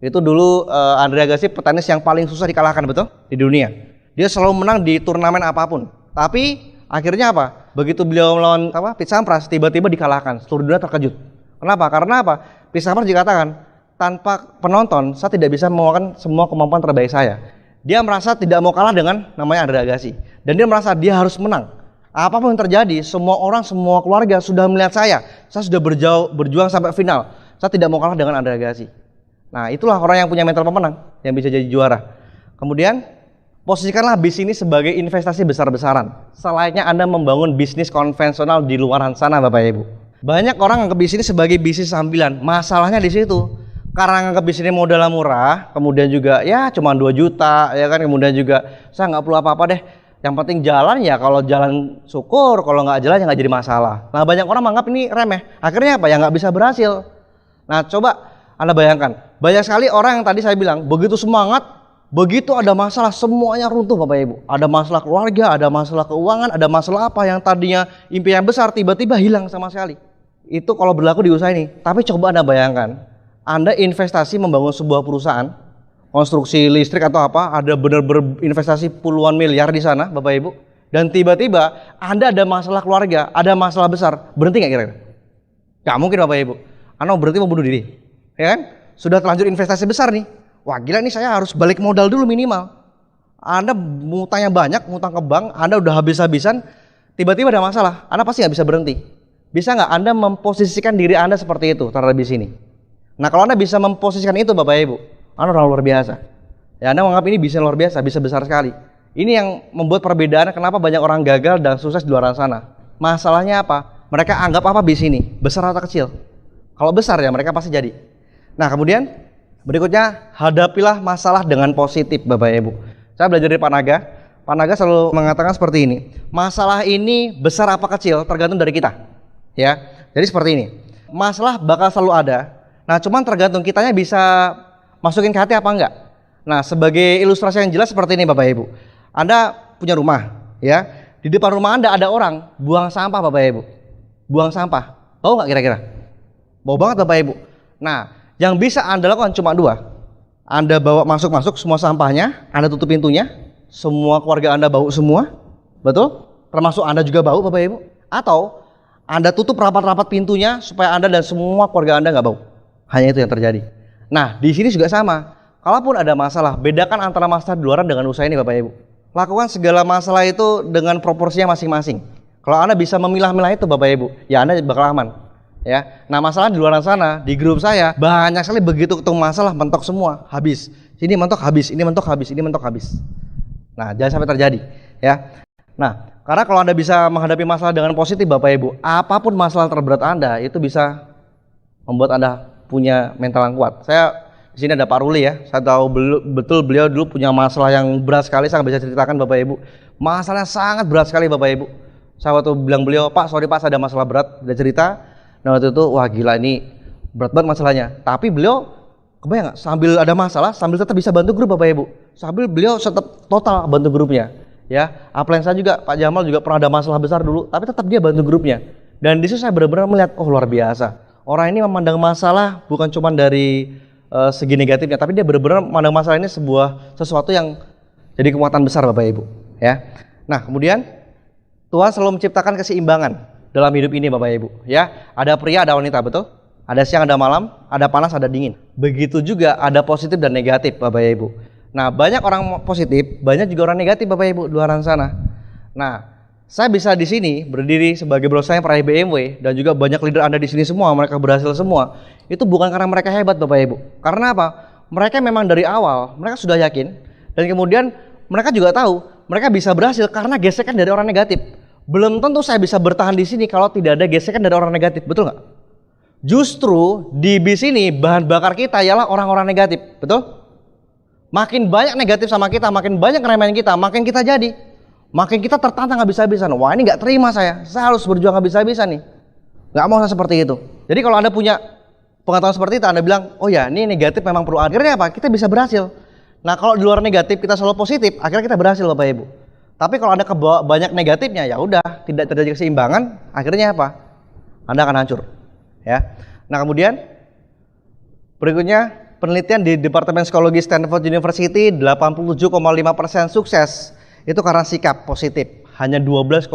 Itu dulu Andre Agassi petenis yang paling susah dikalahkan, betul? Di dunia. Dia selalu menang di turnamen apapun. Tapi akhirnya apa? Begitu beliau melawan Pete Sampras, tiba-tiba dikalahkan. Seluruh dunia terkejut. Kenapa? Karena apa? Pete Sampras dikatakan, tanpa penonton saya tidak bisa membawakan semua kemampuan terbaik saya. Dia merasa tidak mau kalah dengan namanya Andre Agassi. Dan dia merasa dia harus menang. Apapun yang terjadi, semua orang, semua keluarga sudah melihat saya sudah berjuang sampai final. Saya tidak mau kalah dengan Andre Agassi. Nah, itulah orang yang punya mental pemenang, yang bisa jadi juara. Kemudian, posisikanlah bisnis sebagai investasi besar-besaran. Selainnya Anda membangun bisnis konvensional di luar sana, Bapak Ibu. Banyak orang anggap bisnis sebagai bisnis sambilan. Masalahnya di situ. Karena anggap bisnis modalnya murah, kemudian juga ya cuma 2 juta, ya kan, kemudian juga saya nggak perlu apa-apa deh. Yang penting jalan, ya kalau jalan syukur, kalau nggak jalan ya nggak jadi masalah. Nah, banyak orang menganggap ini remeh. Akhirnya apa? Ya nggak bisa berhasil. Nah, coba Anda bayangkan, banyak sekali orang yang tadi saya bilang begitu semangat, begitu ada masalah semuanya runtuh Bapak Ibu. Ada masalah keluarga, ada masalah keuangan, ada masalah apa yang tadinya impian besar tiba-tiba hilang sama sekali. Itu kalau berlaku di usaha ini. Tapi coba Anda bayangkan, Anda investasi membangun sebuah perusahaan, konstruksi listrik atau apa, ada benar-benar investasi puluhan miliar di sana Bapak Ibu. Dan tiba-tiba Anda ada masalah keluarga, ada masalah besar, berhenti nggak kira-kira? Nggak mungkin Bapak Ibu. Anda berhenti mau bunuh diri, ya kan? Sudah terlanjur investasi besar nih. Wah gila nih, saya harus balik modal dulu minimal. Anda ngutangnya banyak, ngutang ke bank, Anda udah habis-habisan, tiba-tiba ada masalah, Anda pasti nggak bisa berhenti. Bisa nggak Anda memposisikan diri Anda seperti itu terhadap di sini? Nah, kalau Anda bisa memposisikan itu Bapak Ibu, Anda orang luar biasa. Ya, Anda menganggap ini bisa luar biasa, bisa besar sekali. Ini yang membuat perbedaan kenapa banyak orang gagal dan sukses di luar sana. Masalahnya apa? Mereka anggap apa bis ini? Besar atau kecil? Kalau besar ya mereka pasti jadi. Nah, kemudian berikutnya, hadapilah masalah dengan positif Bapak Ibu. Saya belajar dari Pak Naga. Pak Naga selalu mengatakan seperti ini. Masalah ini besar apa kecil tergantung dari kita. Ya. Jadi seperti ini. Masalah bakal selalu ada. Nah, cuman tergantung kitanya bisa masukin ke hati apa enggak. Nah, sebagai ilustrasi yang jelas seperti ini Bapak Ibu. Anda punya rumah, ya. Di depan rumah Anda ada orang buang sampah Bapak Ibu. Buang sampah. Bau nggak kira-kira? Bau banget Bapak Ibu. Nah, yang bisa Anda lakukan cuma 2. Anda bawa masuk semua sampahnya, Anda tutup pintunya, semua keluarga Anda bau semua. Betul? Termasuk Anda juga bau Bapak Ibu. Atau Anda tutup rapat-rapat pintunya supaya Anda dan semua keluarga Anda nggak bau. Hanya itu yang terjadi. Nah, di sini juga sama. Kalaupun ada masalah, bedakan antara masalah di luar dengan usaha ini Bapak Ibu. Lakukan segala masalah itu dengan proporsinya masing-masing. Kalau Anda bisa memilah-milah itu Bapak Ibu, ya Anda bakal aman. Ya. Nah, masalah di luar sana, di grup saya banyak sekali begitu ketemu masalah mentok semua, habis. Sini mentok habis, ini mentok habis, ini mentok habis. Nah, jangan sampai terjadi, ya. Nah, karena kalau Anda bisa menghadapi masalah dengan positif Bapak Ibu, apapun masalah terberat Anda itu bisa membuat Anda punya mental yang kuat. Saya di sini ada Pak Ruli ya. Saya tahu betul beliau dulu punya masalah yang berat sekali. Saya bisa ceritakan Bapak Ibu. Masalahnya sangat berat sekali Bapak Ibu. Saya waktu bilang beliau, Pak sorry Pak saya ada masalah berat. Dia cerita. Nah waktu itu wah gila ini berat banget masalahnya. Tapi beliau kebayang nggak? Sambil ada masalah, sambil tetap bisa bantu grup Bapak Ibu. Sambil beliau tetap total bantu grupnya. Ya, apalagi saya juga Pak Jamal juga pernah ada masalah besar dulu. Tapi tetap dia bantu grupnya. Dan di situ saya benar-benar melihat, oh luar biasa. Orang ini memandang masalah bukan cuma dari segi negatifnya, tapi dia benar-benar memandang masalah ini sesuatu yang jadi kekuatan besar Bapak Ibu. Ya. Nah kemudian Tuhan selalu menciptakan keseimbangan dalam hidup ini Bapak Ibu. Ya, ada pria, ada wanita, betul? Ada siang, ada malam, ada panas, ada dingin. Begitu juga ada positif dan negatif Bapak Ibu. Nah banyak orang positif, banyak juga orang negatif Bapak Ibu di luar sana. Nah, saya bisa di sini berdiri sebagai bos saya peraih BMW dan juga banyak leader Anda di sini semua, mereka berhasil semua. Itu bukan karena mereka hebat Bapak Ibu. Karena apa? Mereka memang dari awal, mereka sudah yakin dan kemudian mereka juga tahu mereka bisa berhasil karena gesekan dari orang negatif. Belum tentu saya bisa bertahan di sini kalau tidak ada gesekan dari orang negatif, betul nggak? Justru di bis ini bahan bakar kita ialah orang-orang negatif, betul? Makin banyak negatif sama kita, makin banyak ngeremehin kita, makin kita jadi. Makin kita tertantang habis-habisan. Wah ini nggak terima saya harus berjuang habis-habisan nih. Nggak mau saya seperti itu. Jadi kalau Anda punya pengetahuan seperti itu Anda bilang, oh ya ini negatif memang perlu. Akhirnya apa? Kita bisa berhasil. Nah kalau di luar negatif kita selalu positif, akhirnya kita berhasil Bapak Ibu. Tapi kalau Anda kebawa banyak negatifnya, ya udah tidak terjadi keseimbangan, akhirnya apa? Anda akan hancur. Ya. Nah kemudian berikutnya penelitian di Departemen Psikologi Stanford University, 87,5% sukses itu karena sikap positif. Hanya 12,5%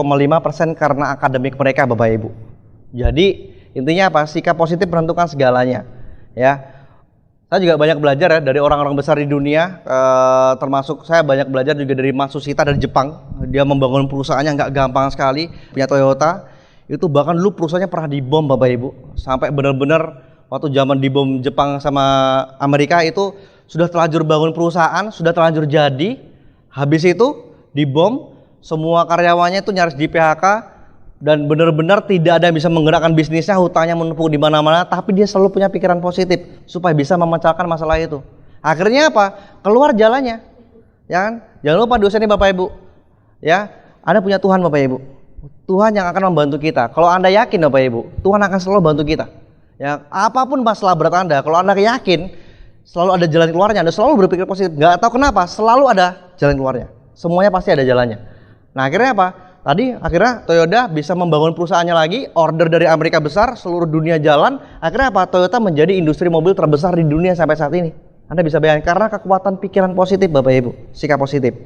karena akademik mereka Bapak Ibu. Jadi intinya apa? Sikap positif menentukan segalanya. Ya. Saya juga banyak belajar ya dari orang-orang besar di dunia, termasuk saya banyak belajar juga dari Matsushita dari Jepang. Dia membangun perusahaannya nggak gampang sekali, punya Toyota. Itu bahkan dulu perusahaannya pernah dibom Bapak Ibu. Sampai benar-benar waktu zaman dibom Jepang sama Amerika itu sudah terlanjur bangun perusahaan, sudah terlanjur jadi. Habis itu dibom, semua karyawannya itu nyaris di PHK. Dan benar-benar tidak ada yang bisa menggerakkan bisnisnya, hutangnya menumpuk di mana-mana, tapi dia selalu punya pikiran positif supaya bisa memecahkan masalah itu. Akhirnya apa? Keluar jalannya. Ya kan? Jangan lupa dosennya Bapak Ibu. Ya, Anda punya Tuhan Bapak Ibu. Tuhan yang akan membantu kita. Kalau Anda yakin Bapak Ibu, Tuhan akan selalu bantu kita. Ya, apapun masalah berat Anda, kalau Anda yakin selalu ada jalan keluarnya, Anda selalu berpikir positif. Nggak tahu kenapa, selalu ada jalan keluarnya. Semuanya pasti ada jalannya. Nah, akhirnya apa? Tadi akhirnya Toyota bisa membangun perusahaannya lagi, order dari Amerika besar, seluruh dunia jalan. Akhirnya apa? Toyota menjadi industri mobil terbesar di dunia sampai saat ini. Anda bisa bayangkan karena kekuatan pikiran positif Bapak Ibu, sikap positif.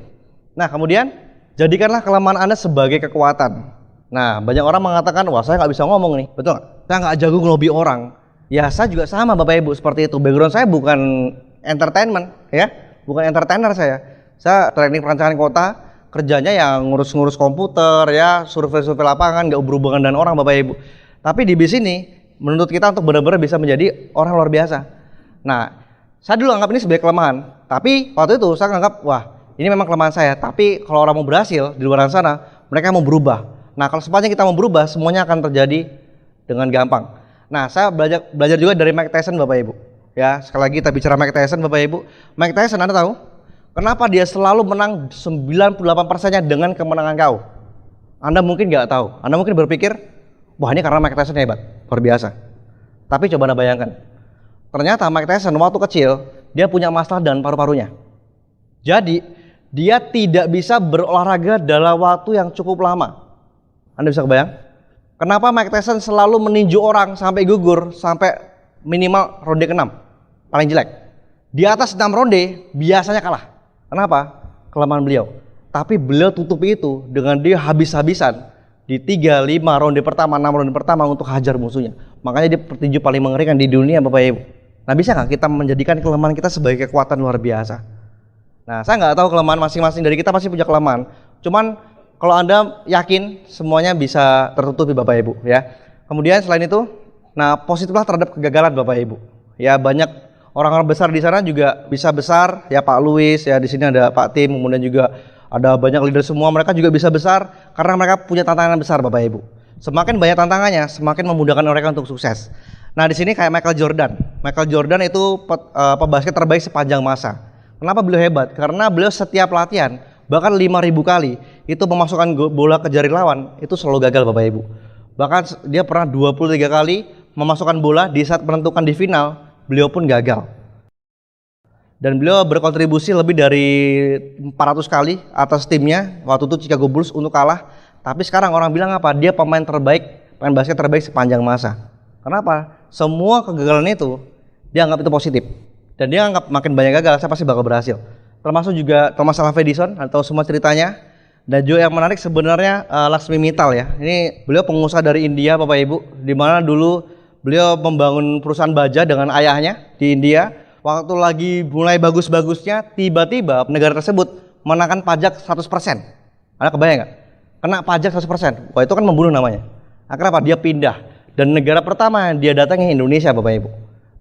Nah kemudian jadikanlah kelemahan Anda sebagai kekuatan. Nah banyak orang mengatakan, wah saya nggak bisa ngomong nih, betul nggak? Saya nggak jago ngelobi orang. Ya saya juga sama Bapak Ibu seperti itu. Background saya bukan entertainment, ya, bukan entertainer saya. Saya teknik perencanaan kota. Kerjanya yang ngurus-ngurus komputer ya, survei-survei lapangan, nggak berhubungan dengan orang Bapak Ibu. Tapi di bis ini menurut kita untuk benar-benar bisa menjadi orang luar biasa. Nah, saya dulu anggap ini sebagai kelemahan. Tapi waktu itu saya anggap, wah ini memang kelemahan saya. Tapi kalau orang mau berhasil di luar sana, mereka mau berubah. Nah, kalau sepanjang kita mau berubah, semuanya akan terjadi dengan gampang. Nah, saya belajar juga dari Mike Tyson Bapak Ibu. Ya, sekali lagi kita bicara Mike Tyson Bapak Ibu. Mike Tyson Anda tahu? Kenapa dia selalu menang 98%-nya dengan kemenangan kau? Anda mungkin nggak tahu. Anda mungkin berpikir, wah ini karena Mike Tyson hebat, luar biasa. Tapi coba Anda bayangkan. Ternyata Mike Tyson waktu kecil, dia punya masalah dengan paru-parunya. Jadi, dia tidak bisa berolahraga dalam waktu yang cukup lama. Anda bisa kebayang? Kenapa Mike Tyson selalu meninju orang sampai gugur, sampai minimal ronde ke-6, paling jelek. Di atas 6 ronde, biasanya kalah. Kenapa? Kelemahan beliau. Tapi beliau tutupi itu dengan dia habis-habisan di 3, 5 ronde pertama, 6 ronde pertama untuk hajar musuhnya. Makanya dia petinju paling mengerikan di dunia Bapak Ibu. Nah bisa nggak kita menjadikan kelemahan kita sebagai kekuatan luar biasa? Nah saya nggak tahu kelemahan masing-masing dari kita pasti punya kelemahan. Cuman kalau Anda yakin semuanya bisa tertutupi Bapak Ibu ya. Kemudian selain itu, nah positiflah terhadap kegagalan Bapak Ibu. Ya banyak orang-orang besar di sana juga bisa besar, ya Pak Luis, ya di sini ada Pak Tim, kemudian juga ada banyak leader semua, mereka juga bisa besar karena mereka punya tantangan besar Bapak Ibu. Semakin banyak tantangannya, semakin memudahkan mereka untuk sukses. Nah di sini kayak Michael Jordan. Michael Jordan itu pebasket terbaik sepanjang masa. Kenapa beliau hebat? Karena beliau setiap latihan, bahkan 5.000 kali, itu memasukkan bola ke jari lawan, itu selalu gagal Bapak Ibu. Bahkan dia pernah 23 kali memasukkan bola di saat menentukan di final, beliau pun gagal. Dan beliau berkontribusi lebih dari 400 kali atas timnya waktu itu Chicago Bulls untuk kalah. Tapi sekarang orang bilang apa? Dia pemain terbaik, pemain basket terbaik sepanjang masa. Kenapa? Semua kegagalan itu dia anggap itu positif. Dan dia anggap makin banyak gagal, saya pasti bakal berhasil. Termasuk juga Thomas Alva Edison, atau semua ceritanya. Dan juga yang menarik sebenarnya Laxmi Mittal ya. Ini beliau pengusaha dari India Bapak Ibu, di mana dulu beliau membangun perusahaan baja dengan ayahnya di India. Waktu lagi mulai bagus-bagusnya, tiba-tiba negara tersebut menaikkan pajak 100%. Anda kebayang nggak? Kena pajak 100%. Wah itu kan membunuh namanya. Akhirnya apa? Dia pindah. Dan negara pertama yang dia datangi Indonesia Bapak Ibu.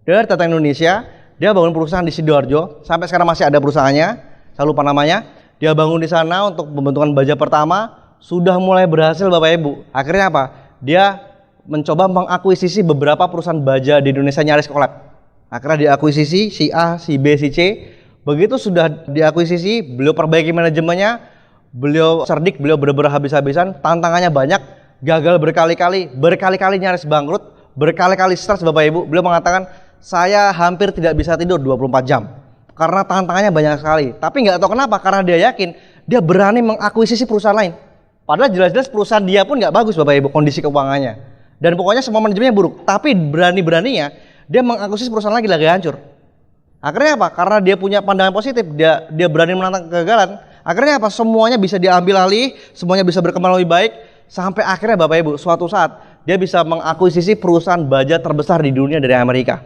Dia datang Indonesia, dia bangun perusahaan di Sidoarjo. Sampai sekarang masih ada perusahaannya, saya lupa namanya. Dia bangun di sana untuk pembentukan baja pertama. Sudah mulai berhasil Bapak Ibu. Akhirnya apa? Dia mencoba mengakuisisi beberapa perusahaan baja di Indonesia, nyaris kolab. Akhirnya diakuisisi si A, si B, si C. Begitu sudah diakuisisi, beliau perbaiki manajemennya, beliau cerdik, beliau benar-benar habis-habisan, tantangannya banyak, gagal berkali-kali nyaris bangkrut. berkali-kali stres Bapak Ibu. Beliau mengatakan, saya hampir tidak bisa tidur 24 jam. Karena tantangannya banyak sekali. Tapi nggak tahu kenapa, karena dia yakin, dia berani mengakuisisi perusahaan lain. Padahal jelas-jelas perusahaan dia pun nggak bagus Bapak Ibu, kondisi keuangannya. Dan pokoknya semua manajemennya buruk. Tapi berani-beraninya, dia mengakuisisi perusahaan lagi hancur. Akhirnya apa? Karena dia punya pandangan positif, dia berani menantang kegagalan. Akhirnya apa? Semuanya bisa diambil alih, semuanya bisa berkembang lebih baik. Sampai akhirnya Bapak Ibu, suatu saat dia bisa mengakuisisi perusahaan baja terbesar di dunia dari Amerika.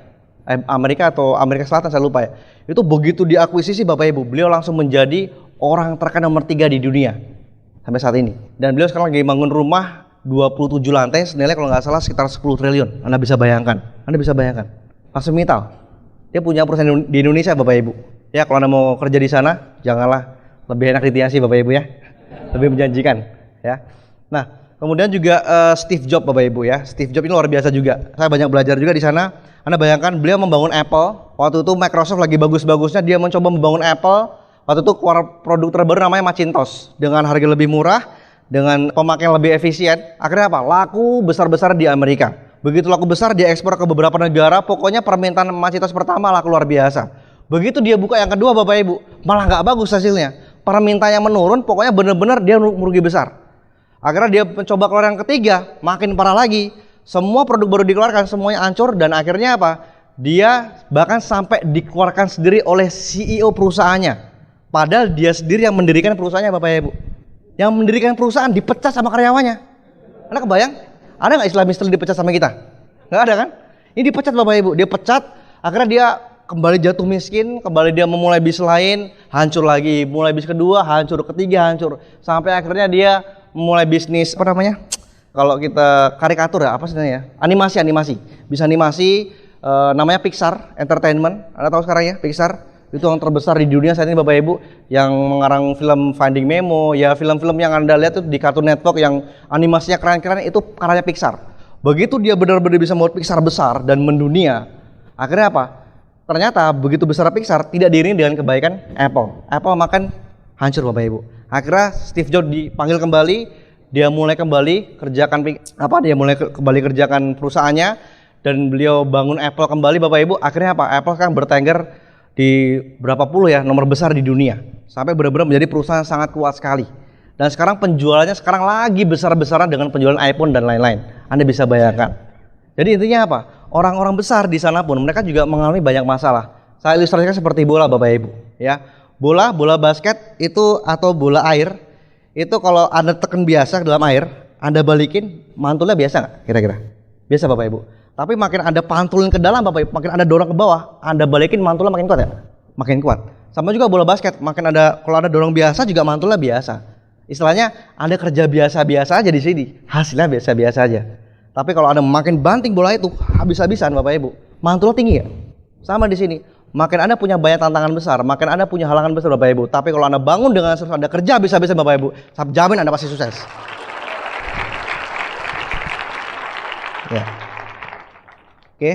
Amerika atau Amerika Selatan, saya lupa ya. Itu begitu diakuisisi Bapak Ibu, beliau langsung menjadi orang terkaya nomor 3 di dunia sampai saat ini. Dan beliau sekarang lagi bangun rumah 27 lantai, senilai kalau nggak salah sekitar 10 triliun. Anda bisa bayangkan, langsung Mittal. Dia punya perusahaan di Indonesia Bapak Ibu. Ya kalau Anda mau kerja di sana, janganlah, lebih enak di Tiasi Bapak Ibu ya, lebih menjanjikan ya. Nah, kemudian juga Steve Jobs Bapak Ibu ya. Steve Jobs ini luar biasa juga. Saya banyak belajar juga di sana. Anda bayangkan beliau membangun Apple. Waktu itu Microsoft lagi bagus-bagusnya, dia mencoba membangun Apple. Waktu itu keluar produk terbaru namanya Macintosh dengan harga lebih murah, dengan pemakaian lebih efisien. Akhirnya apa? Laku besar-besar di Amerika. Begitu laku besar, dia ekspor ke beberapa negara. Pokoknya permintaan Macintosh pertama laku luar biasa. Begitu dia buka yang kedua Bapak Ibu, malah nggak bagus hasilnya. Permintaannya menurun, pokoknya benar-benar dia merugi besar. Akhirnya dia mencoba keluar yang ketiga, makin parah lagi. Semua produk baru dikeluarkan, semuanya hancur, dan akhirnya apa? Dia bahkan sampai dikeluarkan sendiri oleh CEO perusahaannya. Padahal dia sendiri yang mendirikan perusahaannya Bapak Ibu. Yang mendirikan perusahaan dipecat sama karyawannya. Anda kebayang? Ada nggak istilah dipecat sama kita? Nggak ada kan? Ini dipecat Bapak Ibu, dia pecat, akhirnya dia kembali jatuh miskin, kembali dia memulai bisnis lain, hancur lagi, mulai bisnis kedua, hancur, ketiga hancur, sampai akhirnya dia mulai bisnis apa namanya? Kalau kita karikatur ya, apa sebenarnya? Animasi, bisa animasi, namanya Pixar Entertainment. Anda tahu sekarang ya, Pixar itu yang terbesar di dunia saat ini Bapak Ibu, yang mengarang film Finding Nemo, ya film-film yang Anda lihat itu di Cartoon Network yang animasinya keren-keren itu karyanya Pixar. Begitu dia benar-benar bisa membuat Pixar besar dan mendunia, akhirnya apa? Ternyata begitu besar Pixar tidak diiringi dengan kebaikan Apple. Apple makan hancur Bapak Ibu. Akhirnya Steve Jobs dipanggil kembali, dia mulai kembali kerjakan perusahaannya, dan beliau bangun Apple kembali Bapak Ibu. Akhirnya apa? Apple sekarang bertengger di berapa puluh ya nomor besar di dunia, sampai benar-benar menjadi perusahaan yang sangat kuat sekali. Dan sekarang penjualannya sekarang lagi besar-besaran dengan penjualan iPhone dan lain-lain. Anda bisa bayangkan. Jadi intinya apa? Orang-orang besar di sana pun mereka juga mengalami banyak masalah. Saya ilustrasikan seperti bola Bapak Ibu, ya. Bola basket itu atau bola air itu kalau Anda tekan biasa dalam air, Anda balikin mantulnya biasa nggak kira-kira? Biasa Bapak Ibu. Tapi makin Anda pantulin ke dalam Bapak Ibu, makin Anda dorong ke bawah, Anda balikin mantulnya makin kuat ya? Makin kuat. Sama juga bola basket, kalau Anda dorong biasa juga mantulnya biasa. Istilahnya Anda kerja biasa-biasa aja di sini, hasilnya biasa-biasa aja. Tapi kalau Anda makin banting bola itu habis-habisan Bapak Ibu, mantulnya tinggi ya? Sama di sini. Makin Anda punya banyak tantangan besar, makin Anda punya halangan besar Bapak Ibu. Tapi kalau Anda bangun dengan serius, Anda kerja habis-habisan Bapak Ibu, saya jamin Anda pasti sukses. Ya. Oke.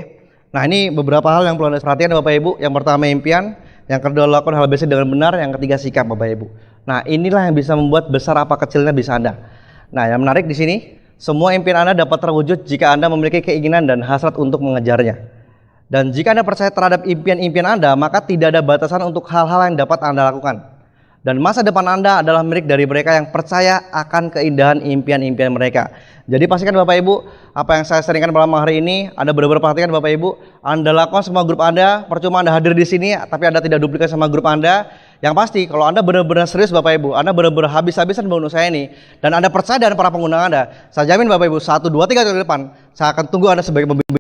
Nah, ini beberapa hal yang perlu Anda perhatikan Bapak Ibu. Yang pertama impian, yang kedua lakukan hal biasa dengan benar, yang ketiga sikap Bapak Ibu. Nah, inilah yang bisa membuat besar apa kecilnya bisa Anda. Nah, yang menarik di sini, semua impian Anda dapat terwujud jika Anda memiliki keinginan dan hasrat untuk mengejarnya. Dan jika Anda percaya terhadap impian-impian Anda, maka tidak ada batasan untuk hal-hal yang dapat Anda lakukan. Dan masa depan Anda adalah milik dari mereka yang percaya akan keindahan impian-impian mereka. Jadi pastikan Bapak Ibu, apa yang saya sharingkan malam hari ini, Anda benar-benar perhatikan Bapak Ibu. Anda lakukan semua grup Anda, percuma Anda hadir di sini, tapi Anda tidak duplikat sama grup Anda. Yang pasti, kalau Anda benar-benar serius Bapak Ibu, Anda benar-benar habis-habisan membangun usaha ini, dan Anda percaya dengan para pengguna Anda, saya jamin Bapak Ibu, 1, 2, 3 tahun ke depan, saya akan tunggu Anda sebagai pembimbing.